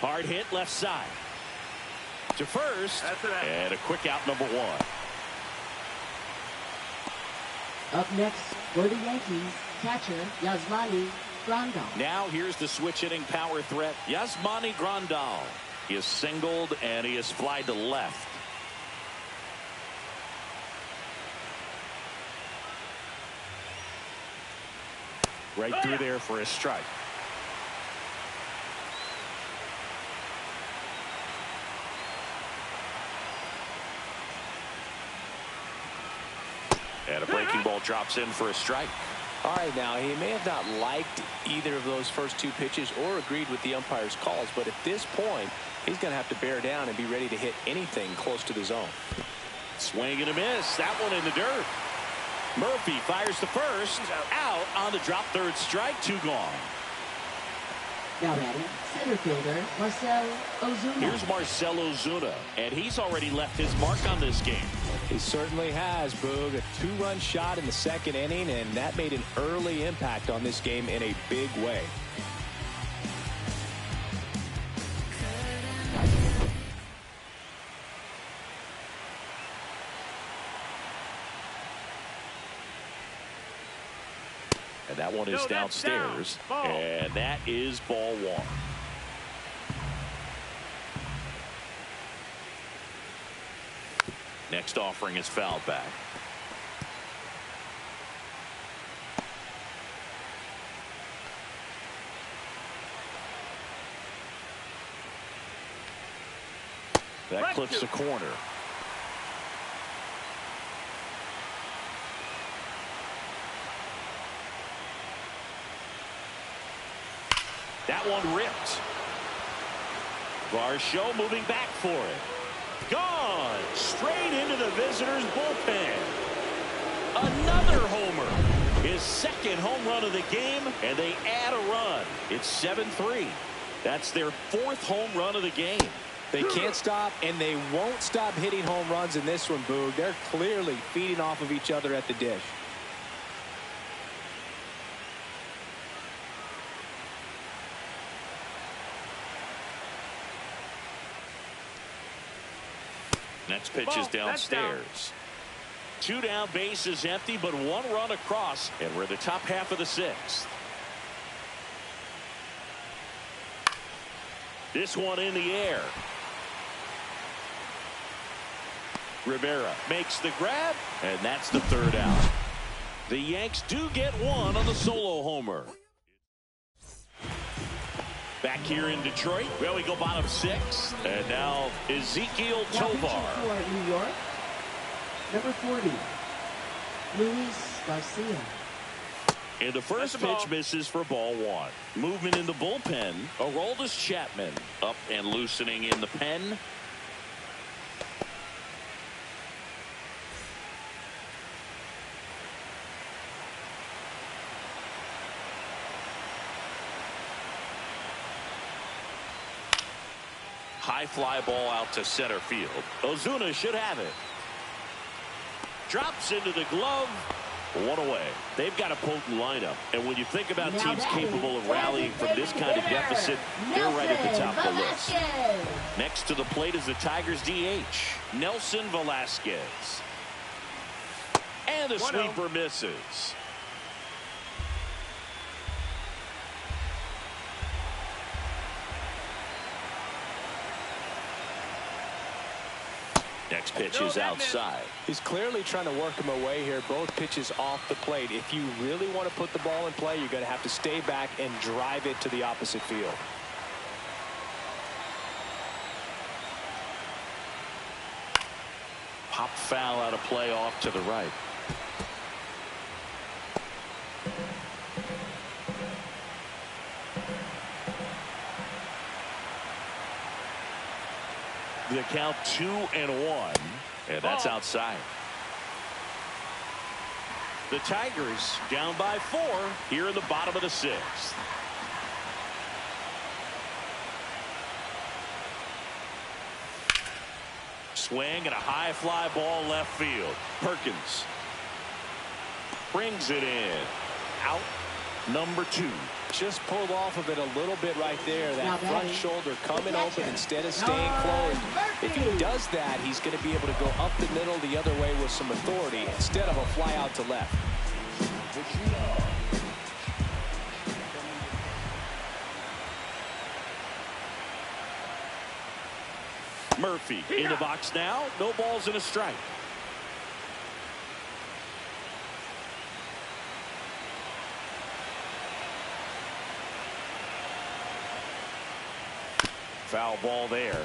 Hard hit left side. To first. And a quick out, number 1. Up next for the Yankees, catcher Yasmani Grandal. Now here's the switch hitting power threat, Yasmani Grandal. He is singled and he is flied to left. Right through there for a strike. And a breaking ball drops in for a strike. All right, now he may have not liked either of those first 2 pitches or agreed with the umpire's calls, but at this point he's going to have to bear down and be ready to hit anything close to the zone. Swing and a miss. That one in the dirt. Murphy fires to first. Out on the drop, third strike. 2 gone. Now batting, center fielder Marcell Ozuna. Here's Marcell Ozuna, and he's already left his mark on this game. He certainly has, Boog. A 2-run shot in the 2nd inning, and that made an early impact on this game in a big way. And that one is downstairs, and that is ball 1. Next offering is fouled back. That clips the corner. That one ripped. Varsho moving back for it. Gone straight into the visitors' bullpen. Another homer. His 2nd home run of the game, and they add a run. It's 7-3. That's their 4th home run of the game. They can't stop, and they won't stop hitting home runs in this one, Boog. They're clearly feeding off of each other at the dish. Next pitch Ball. is downstairs. 2 down, bases empty, but 1 run across, and we're in the top half of the 6th. This one in the air. Rivera makes the grab, and that's the 3rd out. The Yanks do get 1 on the solo homer. Back here in Detroit, well, we go bottom 6, and now Ezekiel Tovar. For New York, number 40, Luis Garcia. And the first pitch misses for ball 1. Movement in the bullpen. Aroldis Chapman up and loosening in the pen. High fly ball out to center field. Ozuna should have it. Drops into the glove. 1 away. They've got a potent lineup. And when you think about teams capable of rallying from this kind of deficit, they're right at the top of the list. Next to the plate is the Tigers DH, Nelson Velasquez. And the sweeper misses. Next pitch is outside. He's clearly trying to work him away here. Both pitches off the plate. If you really want to put the ball in play, you're going to have to stay back and drive it to the opposite field. Pop foul out of play off to the right. The count 2-1, and that's outside. The Tigers down by 4 here in the bottom of the 6th. Swing and a high fly ball left field. Perkins brings it in. Out number 2. Just pulled off of it a little bit right there. That front shoulder coming open instead of staying closed. If he does that, he's going to be able to go up the middle the other way with some authority instead of a fly out to left. Murphy in the box now. No balls and a strike. Foul ball there.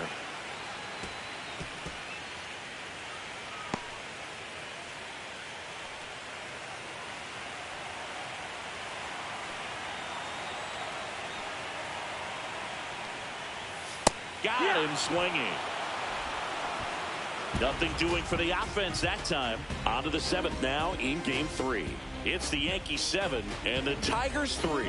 Got him swinging. Nothing doing for the offense that time. On to the 7th now in game 3. It's the Yankees 7 and the Tigers 3.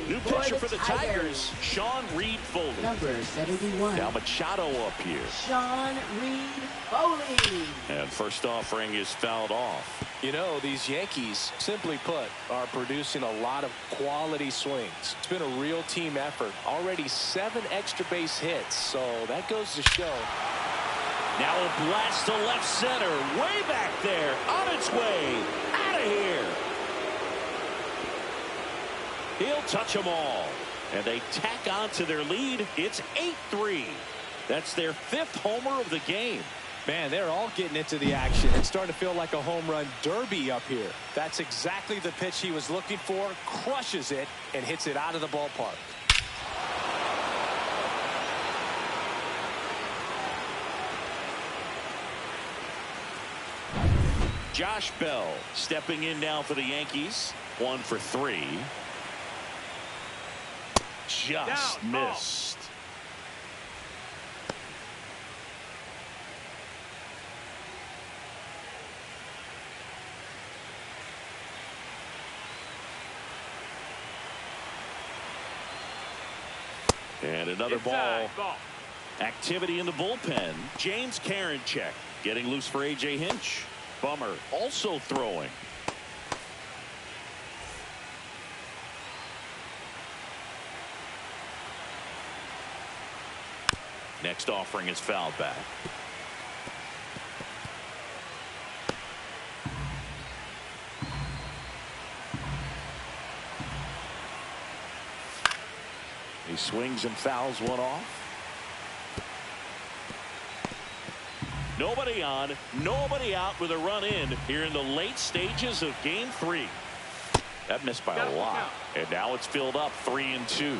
New pitcher for the Tigers, Sean Reed Foley. Number 71. Now Machado up here. Sean Reed Foley. And first offering is fouled off. You know, these Yankees, simply put, are producing a lot of quality swings. It's been a real team effort. Already 7 extra base hits, so that goes to show. Now a blast to left center, way back there, on its way, out of here. He'll touch them all, and they tack on to their lead. It's 8-3. That's their 5th homer of the game. Man, they're all getting into the action. It's starting to feel like a home run derby up here. That's exactly the pitch he was looking for. Crushes it and hits it out of the ballpark. Josh Bell stepping in now for the Yankees. 1 for 3. Just missed. And another ball. Activity in the bullpen. James Karinchak getting loose for A.J. Hinch. Bummer also throwing. Next offering is fouled back. He swings and fouls one off. Nobody on, nobody out with a run in here in the late stages of game 3. That missed by a lot. And now it's filled up 3-2.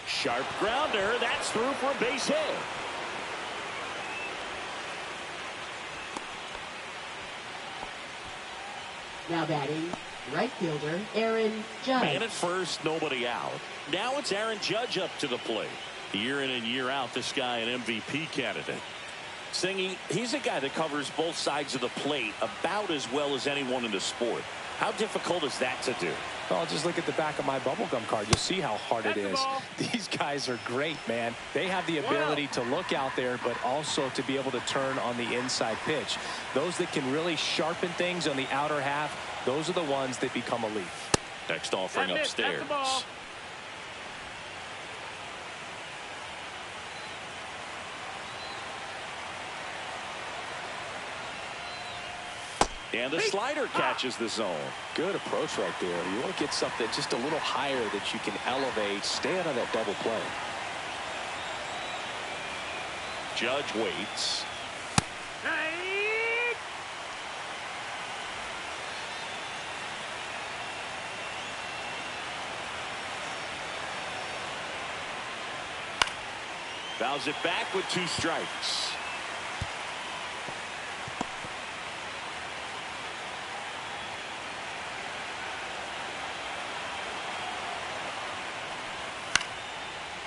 Sharp grounder. That's through for a base hit. Now batting, right fielder Aaron Judge. Man at first, nobody out. Now it's Aaron Judge up to the plate. Year in and year out, this guy an MVP candidate. Singy, he's a guy that covers both sides of the plate about as well as anyone in the sport. How difficult is that to do? Well, just look at the back of my bubblegum card. You'll see how hard it is. These guys are great, man. They have the ability to look out there, but also to be able to turn on the inside pitch. Those that can really sharpen things on the outer half, those are the ones that become elite. Next offering upstairs. And the slider catches the zone. Good approach right there. You want to get something just a little higher that you can elevate. Stay out of that double play. Judge waits. Fouls it back with 2 strikes.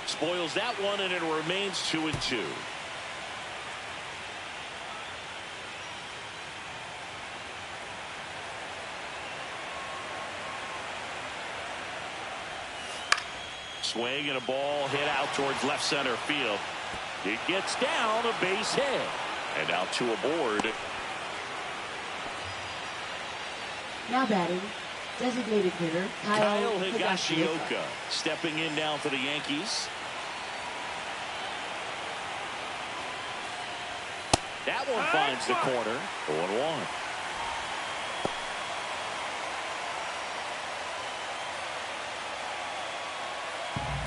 Spoils that one, and it remains 2-2. Swing and a ball hit out towards left center field. It gets down, a base hit. And now 2 aboard. Now batting, designated hitter Kyle Higashioka stepping in now for the Yankees. That one finds the corner. 0-1.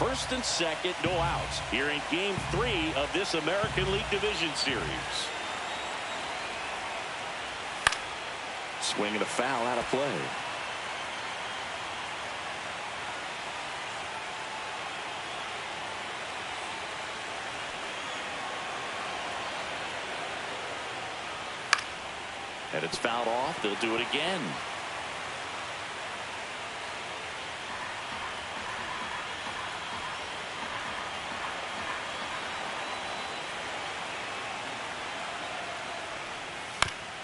First and second, no outs here in game 3 of this American League Division Series. Swing and a foul out of play. And it's fouled off. They'll do it again.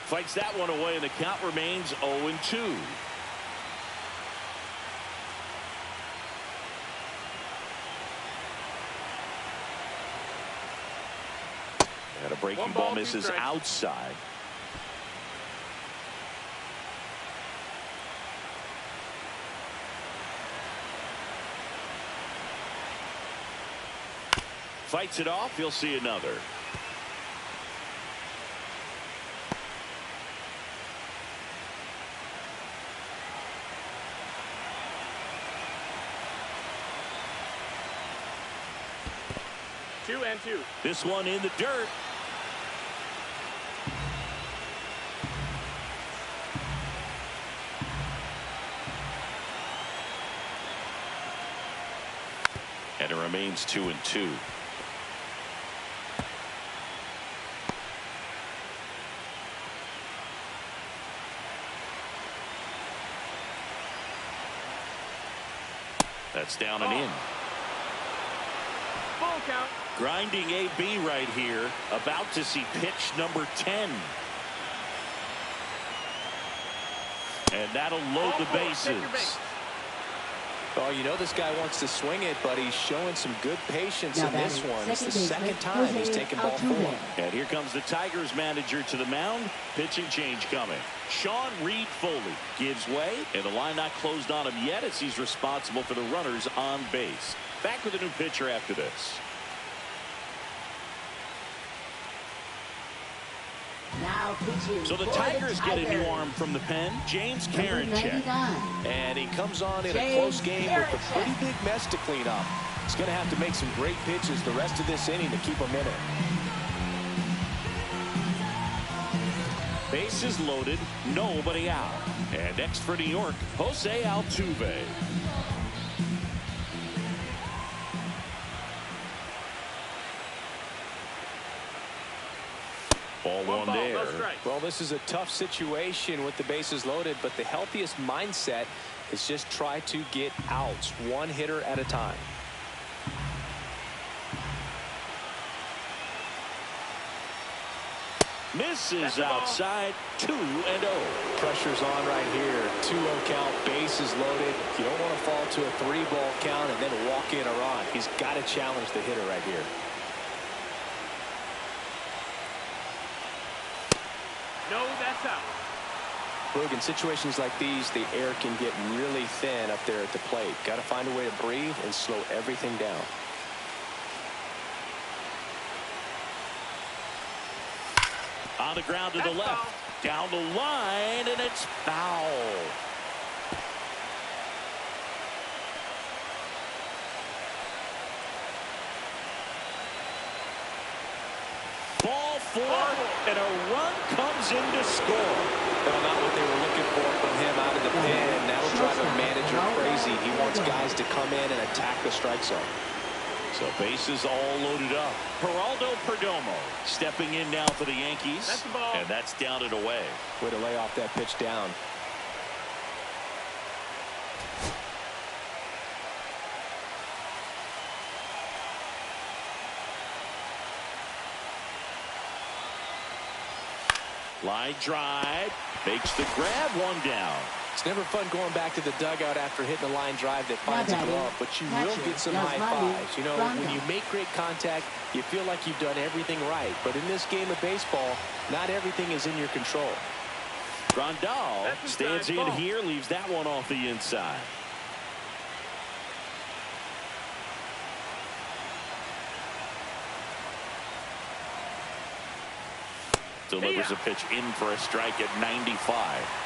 Fights that one away, and the count remains 0-2. And a breaking ball misses outside. Fights it off. You'll see another. Two and two. This one in the dirt. And it remains 2-2. That's down and in. Full count. Grinding AB right here. About to see pitch number 10. And that'll load the bases. Oh, you know this guy wants to swing it, but he's showing some good patience Now in this batting one. It's the second second baseman, time he's Jose taken ball 4. Altuve. And here comes the Tigers manager to the mound. Pitching change coming. Sean Reed Foley gives way, and the line not closed on him yet as he's responsible for the runners on base. Back with a new pitcher after this. Now pitching So the for Tigers get a new Tigers. arm from the pen, James Number Karinchak. 99. And he comes on in a James close game with a Karinchak. pretty big mess to clean up. He's going to have to make some great pitches the rest of this inning to keep him in it. Bases loaded, nobody out. And next for New York, Jose Altuve. Ball one No there. strike. Well, this is a tough situation with the bases loaded, but the healthiest mindset is just try to get outs, one hitter at a time. Misses ball. outside, 2-0. Pressure's on right here. 2-0 count, bases loaded. You don't want to fall to a 3-ball count and then walk in a run. He's got to challenge the hitter right here. No, that's out. Boog, in situations like these, the air can get really thin up there at the plate. Got to find a way to breathe and slow everything down. On the ground to the That's left. Down the line, and it's foul. Ball 4, and a run comes in to score. Well, not what they were looking for from him out of the pen. That'll drive a manager crazy. He wants guys to come in and attack the strike zone. So bases all loaded up. Geraldo Perdomo stepping in now for the Yankees. That's the ball. And that's down and away. Way to lay off that pitch down. Line drive. Makes the grab, one down. It's never fun going back to the dugout after hitting a line drive that finds a glove, but you will get some high fives. You know, when you make great contact, you feel like you've done everything right. But in this game of baseball, not everything is in your control. Grandal That's stands inside in ball. here, leaves that one off the inside. Delivers a pitch in for a strike at 95.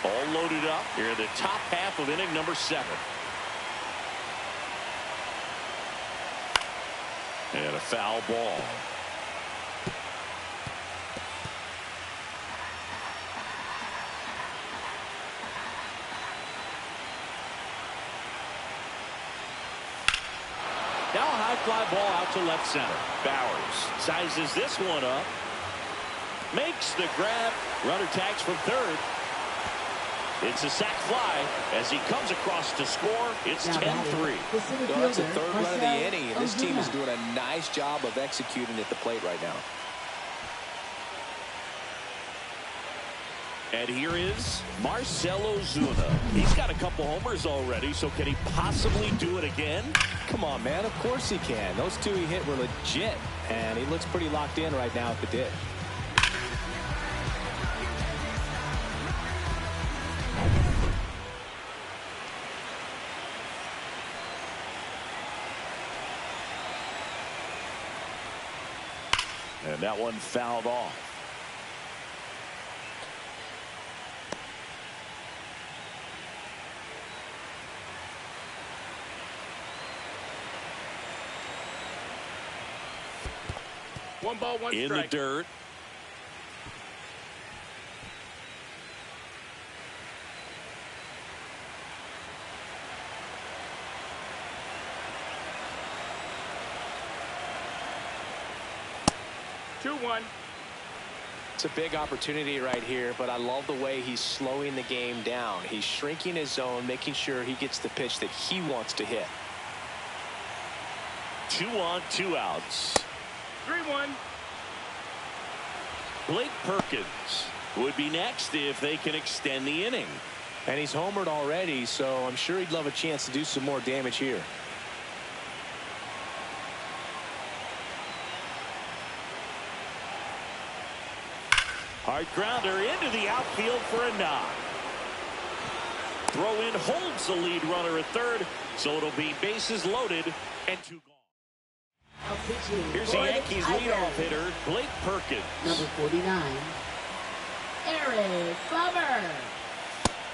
All loaded up here in the top half of inning number 7. And a foul ball. Now a high fly ball out to left center. Bowers sizes this one up. Makes the grab. Runner tags from third. It's a sac fly as he comes across to score. It's 10-3. So that's the third run of the inning, and this team is doing a nice job of executing at the plate right now. And here is Marcell Ozuna. He's got a couple homers already, so can he possibly do it again? Come on, man. Of course he can. Those two he hit were legit, and he looks pretty locked in right now at the dish. And that one fouled off. One ball, one In strike. the dirt. Two, one. It's a big opportunity right here, but I love the way he's slowing the game down. He's shrinking his zone, making sure he gets the pitch that he wants to hit. 2 on, 2 outs. 3-1. Blake Perkins would be next if they can extend the inning. And he's homered already, so I'm sure he'd love a chance to do some more damage here. Hard grounder into the outfield for a knock. Throw in holds the lead runner at third, so it'll be bases loaded and 2 gone. Here's the Yankees leadoff hitter, Blake Perkins. Number 49, Eric Bummer.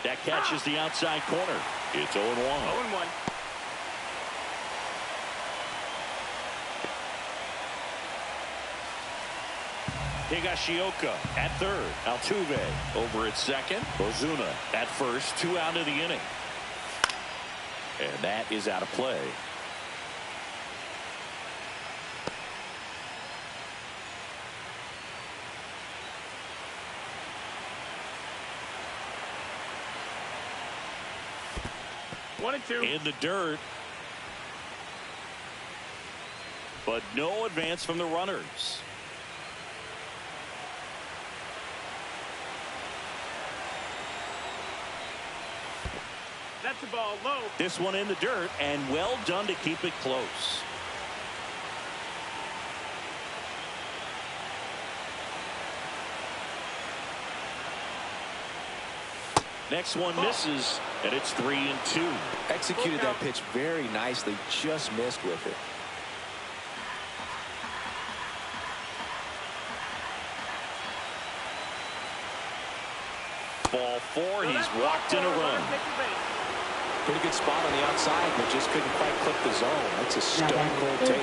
That catches the outside corner. It's 0-1. 0-1. Higashioka at third. Altuve over at second. Ozuna at first. 2 out of the inning. And that is out of play. One and two. In the dirt. But no advance from the runners. That's the ball low. This one in the dirt, and well done to keep it close. Next one misses, and it's 3-2. Executed that pitch very nicely, just missed with it. Ball 4, he's walked in a run. Pretty good spot on the outside, but just couldn't quite clip the zone. That's a stone cold take.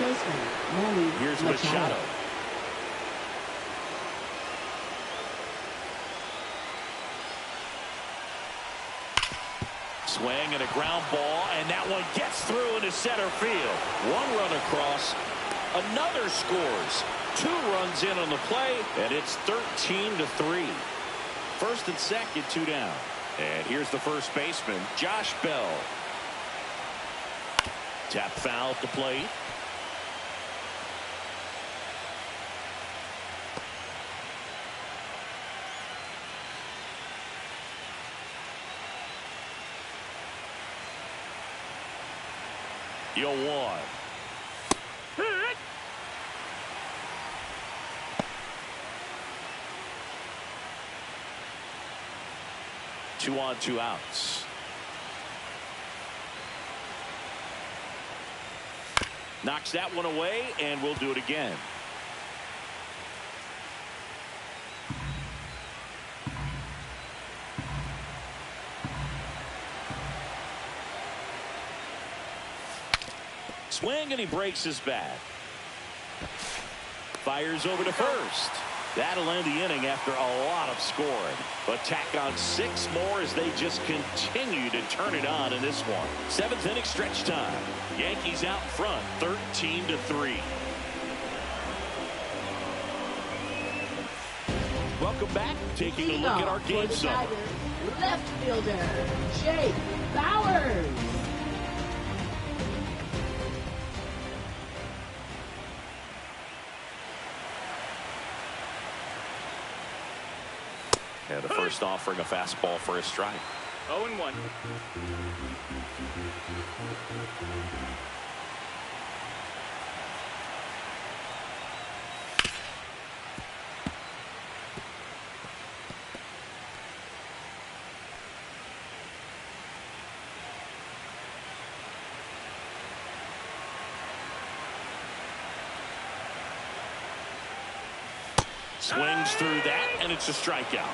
Here's Machado. Swing and a ground ball, and that one gets through into center field. 1 run across, another scores. 2 runs in on the play, and it's 13-3. First and second, 2 down. And here's the first baseman, Josh Bell. Tap foul at the plate. Yo, 1. 2 on, 2 outs. Knocks that one away, and we'll do it again. Swing, and he breaks his bat. Fires over to first. That'll end the inning after a lot of scoring. But tack on 6 more as they just continue to turn it on in this one. 7th inning stretch time. Yankees out in front, 13-3. Welcome back. Taking a look at our game summary. Left fielder, Jake Bauers. And the first offering a fastball for a strike. 0-1. Swings through that, and it's a strikeout.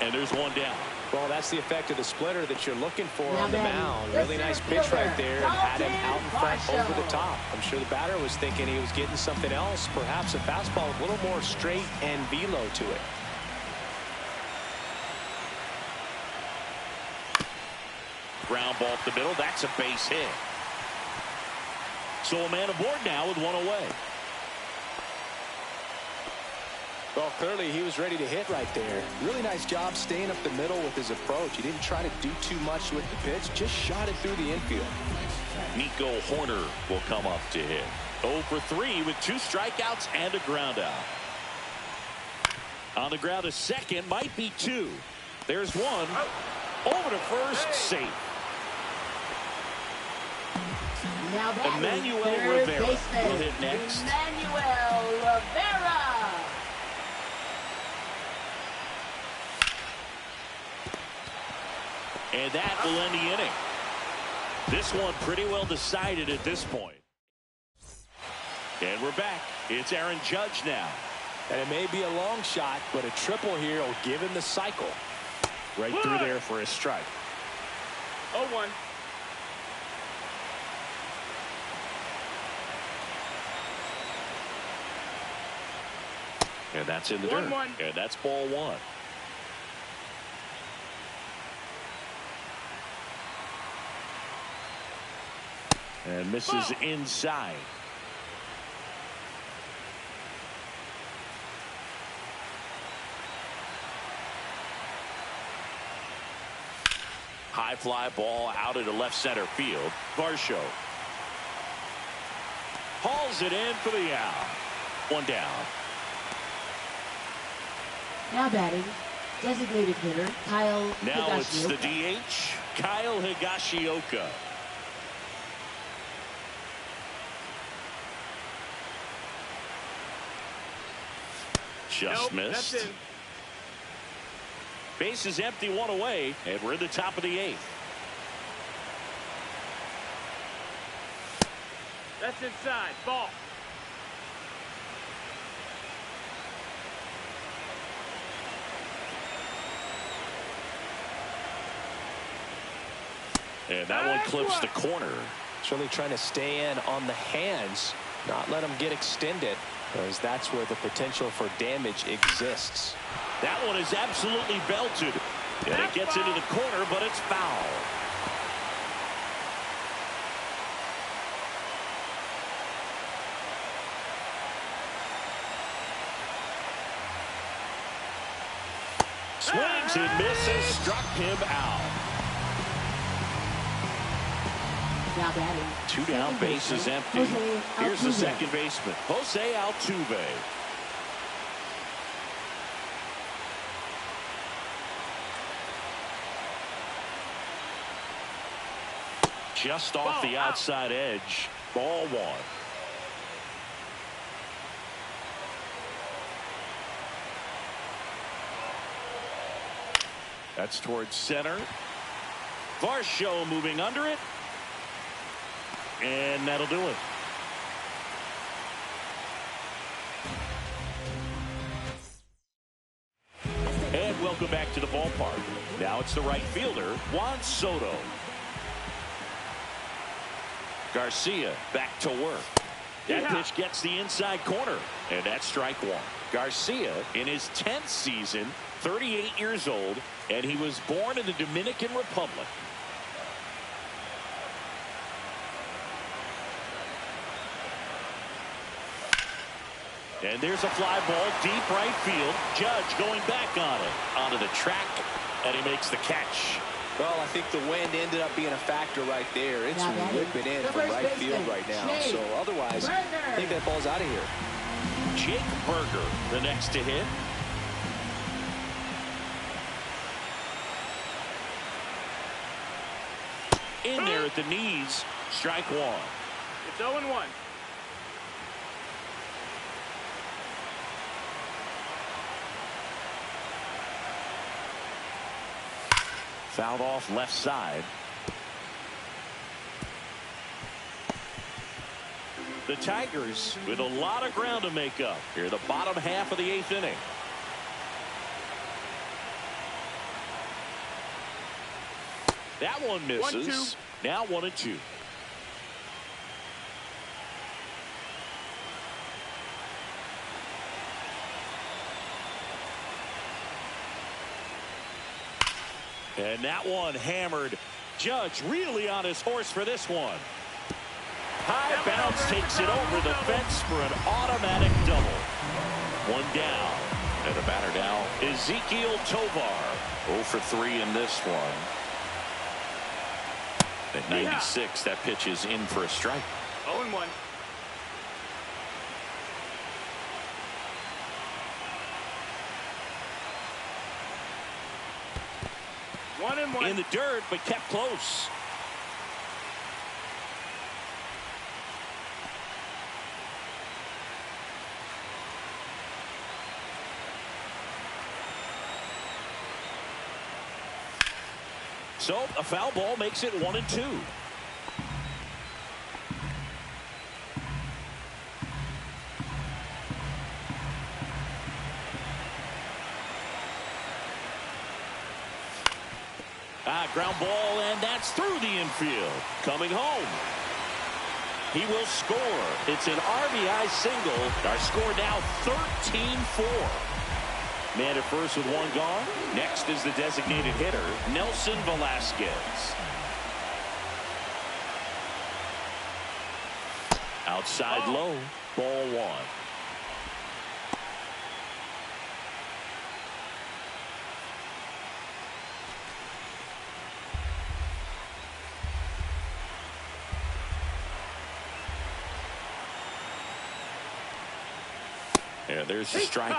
And there's 1 down. Well, that's the effect of the splitter that you're looking for on the mound. Really nice pitch right there, and had him out in front over the top. I'm sure the batter was thinking he was getting something else, perhaps a fastball with a little more straight and velo to it. Ground ball up the middle. That's a base hit. So a man aboard now with 1 away. Well, clearly he was ready to hit right there. Really nice job staying up the middle with his approach. He didn't try to do too much with the pitch, just shot it through the infield. Nico Horner will come up to hit. 0 for 3 with 2 strikeouts and a ground out. On the ground, a second, might be 2. There's 1. Over to first, safe. Now batting, Emmanuel third Rivera baseman, will hit next. Emmanuel Rivera. And that will end the inning. This one pretty well decided at this point. And we're back. It's Aaron Judge now. And it may be a long shot, but a triple here will give him the cycle. Right through there for a strike. 0-1. And that's in the dirt. 1-1. And that's ball one. And misses inside. High fly ball out into left center field. Varsho hauls it in for the out. One down. Now batting, designated hitter Kyle Now it's the Higashioka. DH, Kyle Higashioka. Just Nope, missed. that's in. Base is empty, one away, and we're in the top of the eighth. That's inside. Ball. And that one clips the corner. It's really trying to stay in on the hands, not let them get extended, because that's where the potential for damage exists. That one is absolutely belted. And it gets into the corner, but it's foul. Swings and misses, struck him out. Now batting, Two down, base is empty. Here's the second baseman, Jose Altuve. Just off the outside edge. Ball one. That's towards center. Varsho moving under it. And that'll do it. And welcome back to the ballpark. Now it's the right fielder, Juan Soto. Garcia back to work. That pitch gets the inside corner, and that's strike one. Garcia in his 10th season, 38 years old, and he was born in the Dominican Republic. And there's a fly ball deep right field. Judge going back on it. Onto the track, and he makes the catch. Well, I think the wind ended up being a factor right there. It's whipping in from right field right now. So otherwise, I think that ball's out of here. Jake Berger, the next to hit. In there at the knees, strike one. It's 0-1. Fouled off left side. The Tigers with a lot of ground to make up here, the bottom half of the eighth inning. That one misses. 1-2. Now 1-2. And that one hammered. Judge really on his horse for this one. High bounce takes it over the fence for an automatic double. One down. And the batter now, Ezequiel Tovar. 0 for 3 in this one. At 96, that pitch is in for a strike. 0-1. 1-1. In the dirt, but kept close. So a foul ball makes it 1-2. Ground ball, and that's through the infield. Coming home. He will score. It's an RBI single. Our score now 13-4. Man at first with one gone. Next is the designated hitter, Nelson Velasquez. Outside low, ball one. Yeah, there's the strike.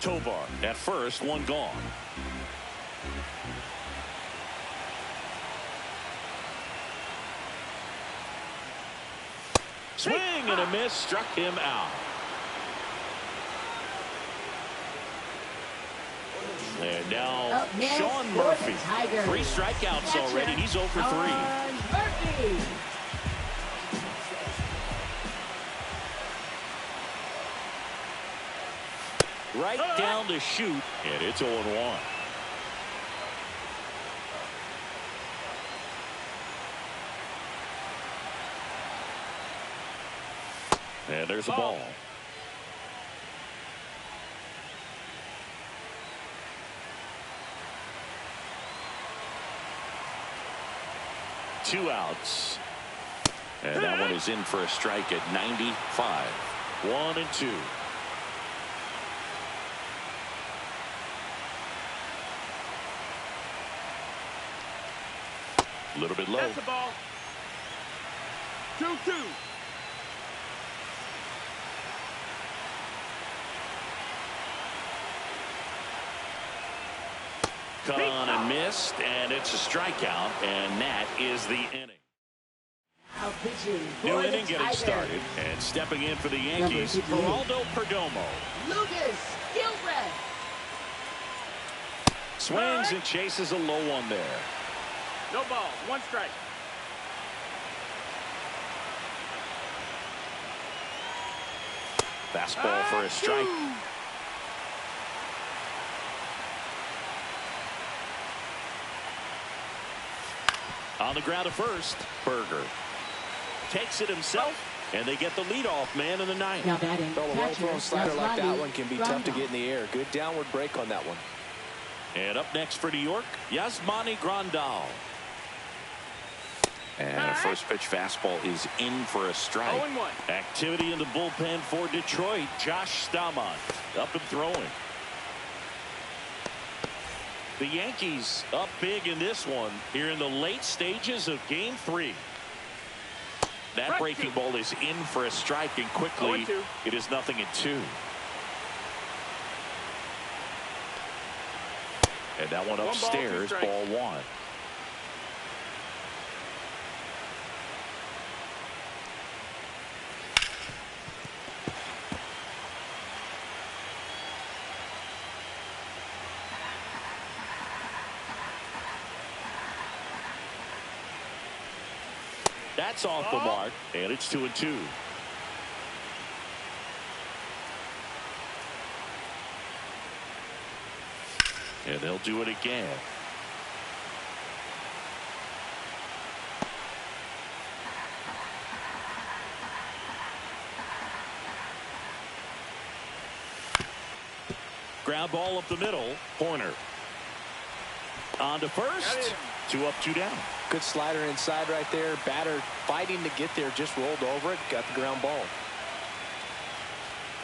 Tovar at first, one gone. Swing and a miss, struck him out. And now Sean Murphy. 3 strikeouts already. He's 0 for 3. Murphy. Right down to shoot, and it's 0-1. And there's the ball. Two outs. And that one is in for a strike at 95. 1-2. A little bit low. That's the ball. 2-2. Cut on and missed, and it's a strikeout, and that is the inning. New inning getting started, and stepping in for the Yankees, Geraldo Perdomo. Lucas Gilbert. Swings and chases a low one there. No ball. 1 strike. Fastball for a strike. On the ground at first, Berger takes it himself, and they get the leadoff man in the ninth. Now batting, Well, a well-thrown slider like that one can be tough to get in the air. Good downward break on that one. And up next for New York, Yasmani Grandal. And a first pitch fastball is in for a strike. 0-1. Activity in the bullpen for Detroit. Josh Staumont up and throwing. The Yankees up big in this one here in the late stages of game 3. That breaking ball is in for a strike, and quickly it is 0-2. And that one upstairs, ball 1. That's off the mark, and it's 2-2. And they'll do it again. Ground ball up the middle. Horner. On to first. 2 up, 2 down. Good slider inside right there. Batter fighting to get there, just rolled over it, got the ground ball.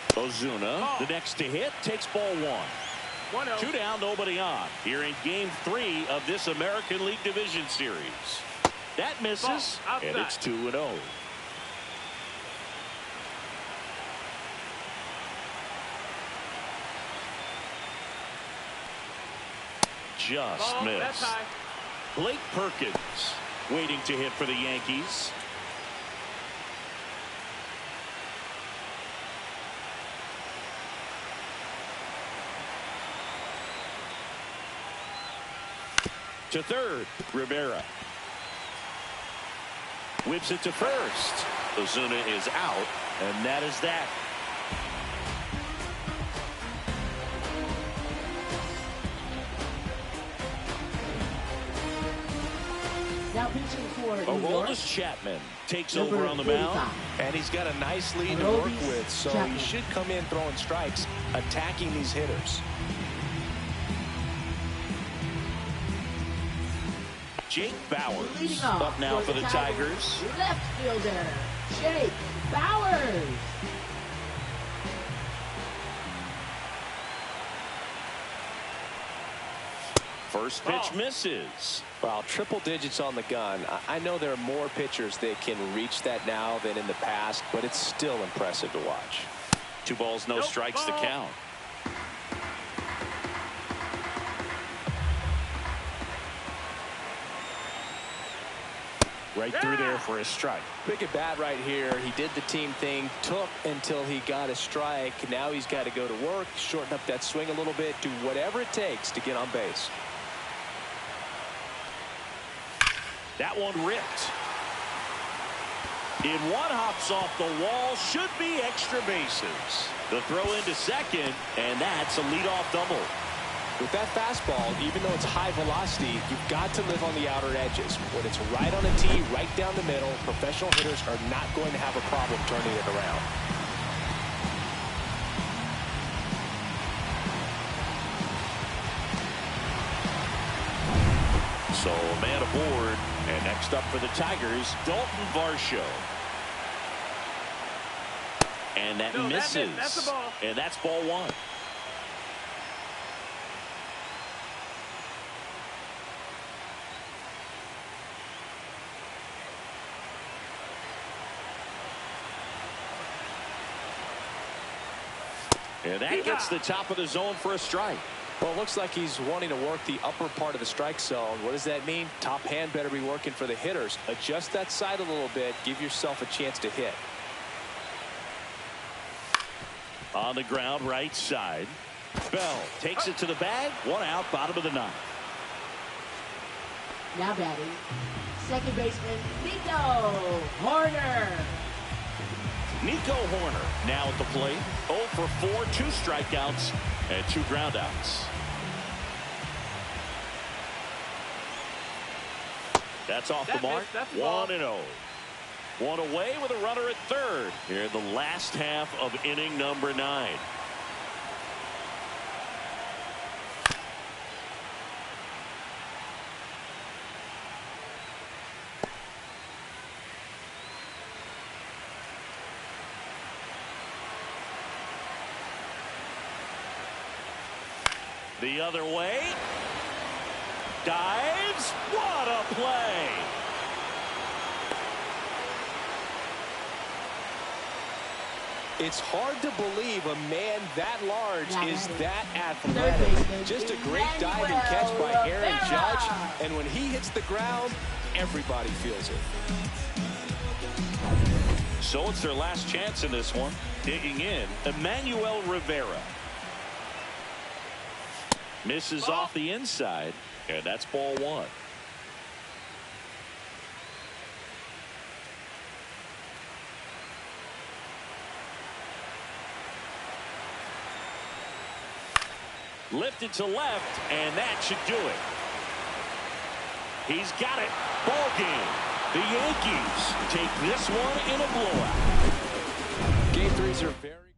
Ozuna, the next to hit, takes ball 1. 1-0. 2 down, nobody on. Here in Game 3 of this American League Division Series. That misses, and it's 2-0. Just missed. Blake Perkins waiting to hit for the Yankees. To third, Rivera. Whips it to first. Ozuna is out, and that is that. Now pitching for New York, Aroldis Chapman takes number over on the 45. mound. And he's got a nice lead to work with, so he should come in throwing strikes, attacking these hitters. Jake Bowers Leading off up now for the Tigers. Left fielder, Jake Bowers. First pitch misses. Well, triple digits on the gun. I know there are more pitchers that can reach that now than in the past, but it's still impressive to watch. 2 balls, no strikes to count. Right through there for a strike. Big at bat right here. He did the team thing, took until he got a strike. Now he's got to go to work, shorten up that swing a little bit, do whatever it takes to get on base. That one ripped. In one, hops off the wall, should be extra bases. The throw into second, and that's a leadoff double. With that fastball, even though it's high velocity, you've got to live on the outer edges. When it's right on a tee, right down the middle, professional hitters are not going to have a problem turning it around. So a man aboard, and next up for the Tigers, Dalton Varsho. And that misses. That's a ball. And that's ball 1. And that gets the top of the zone for a strike. Well, it looks like he's wanting to work the upper part of the strike zone. What does that mean? Top hand better be working for the hitters. Adjust that side a little bit. Give yourself a chance to hit. On the ground, right side. Bell takes it to the bag. 1 out, bottom of the 9th. Now batting, second baseman Nico Horner. Nico Horner now at the plate. 0 for 4, 2 strikeouts, and 2 groundouts. That's off the mark. 1-0. One away with a runner at third here in the last half of inning number 9. The other way. Dives. What a play. It's hard to believe a man that large is that athletic. Just a great dive and catch by Aaron Judge. And when he hits the ground, everybody feels it. So it's their last chance in this one. Digging in, Emmanuel Rivera. Misses off the inside, and that's ball 1. Lifted to left, and that should do it. He's got it. Ball game. The Yankees take this one in a blowout. Game 3s are very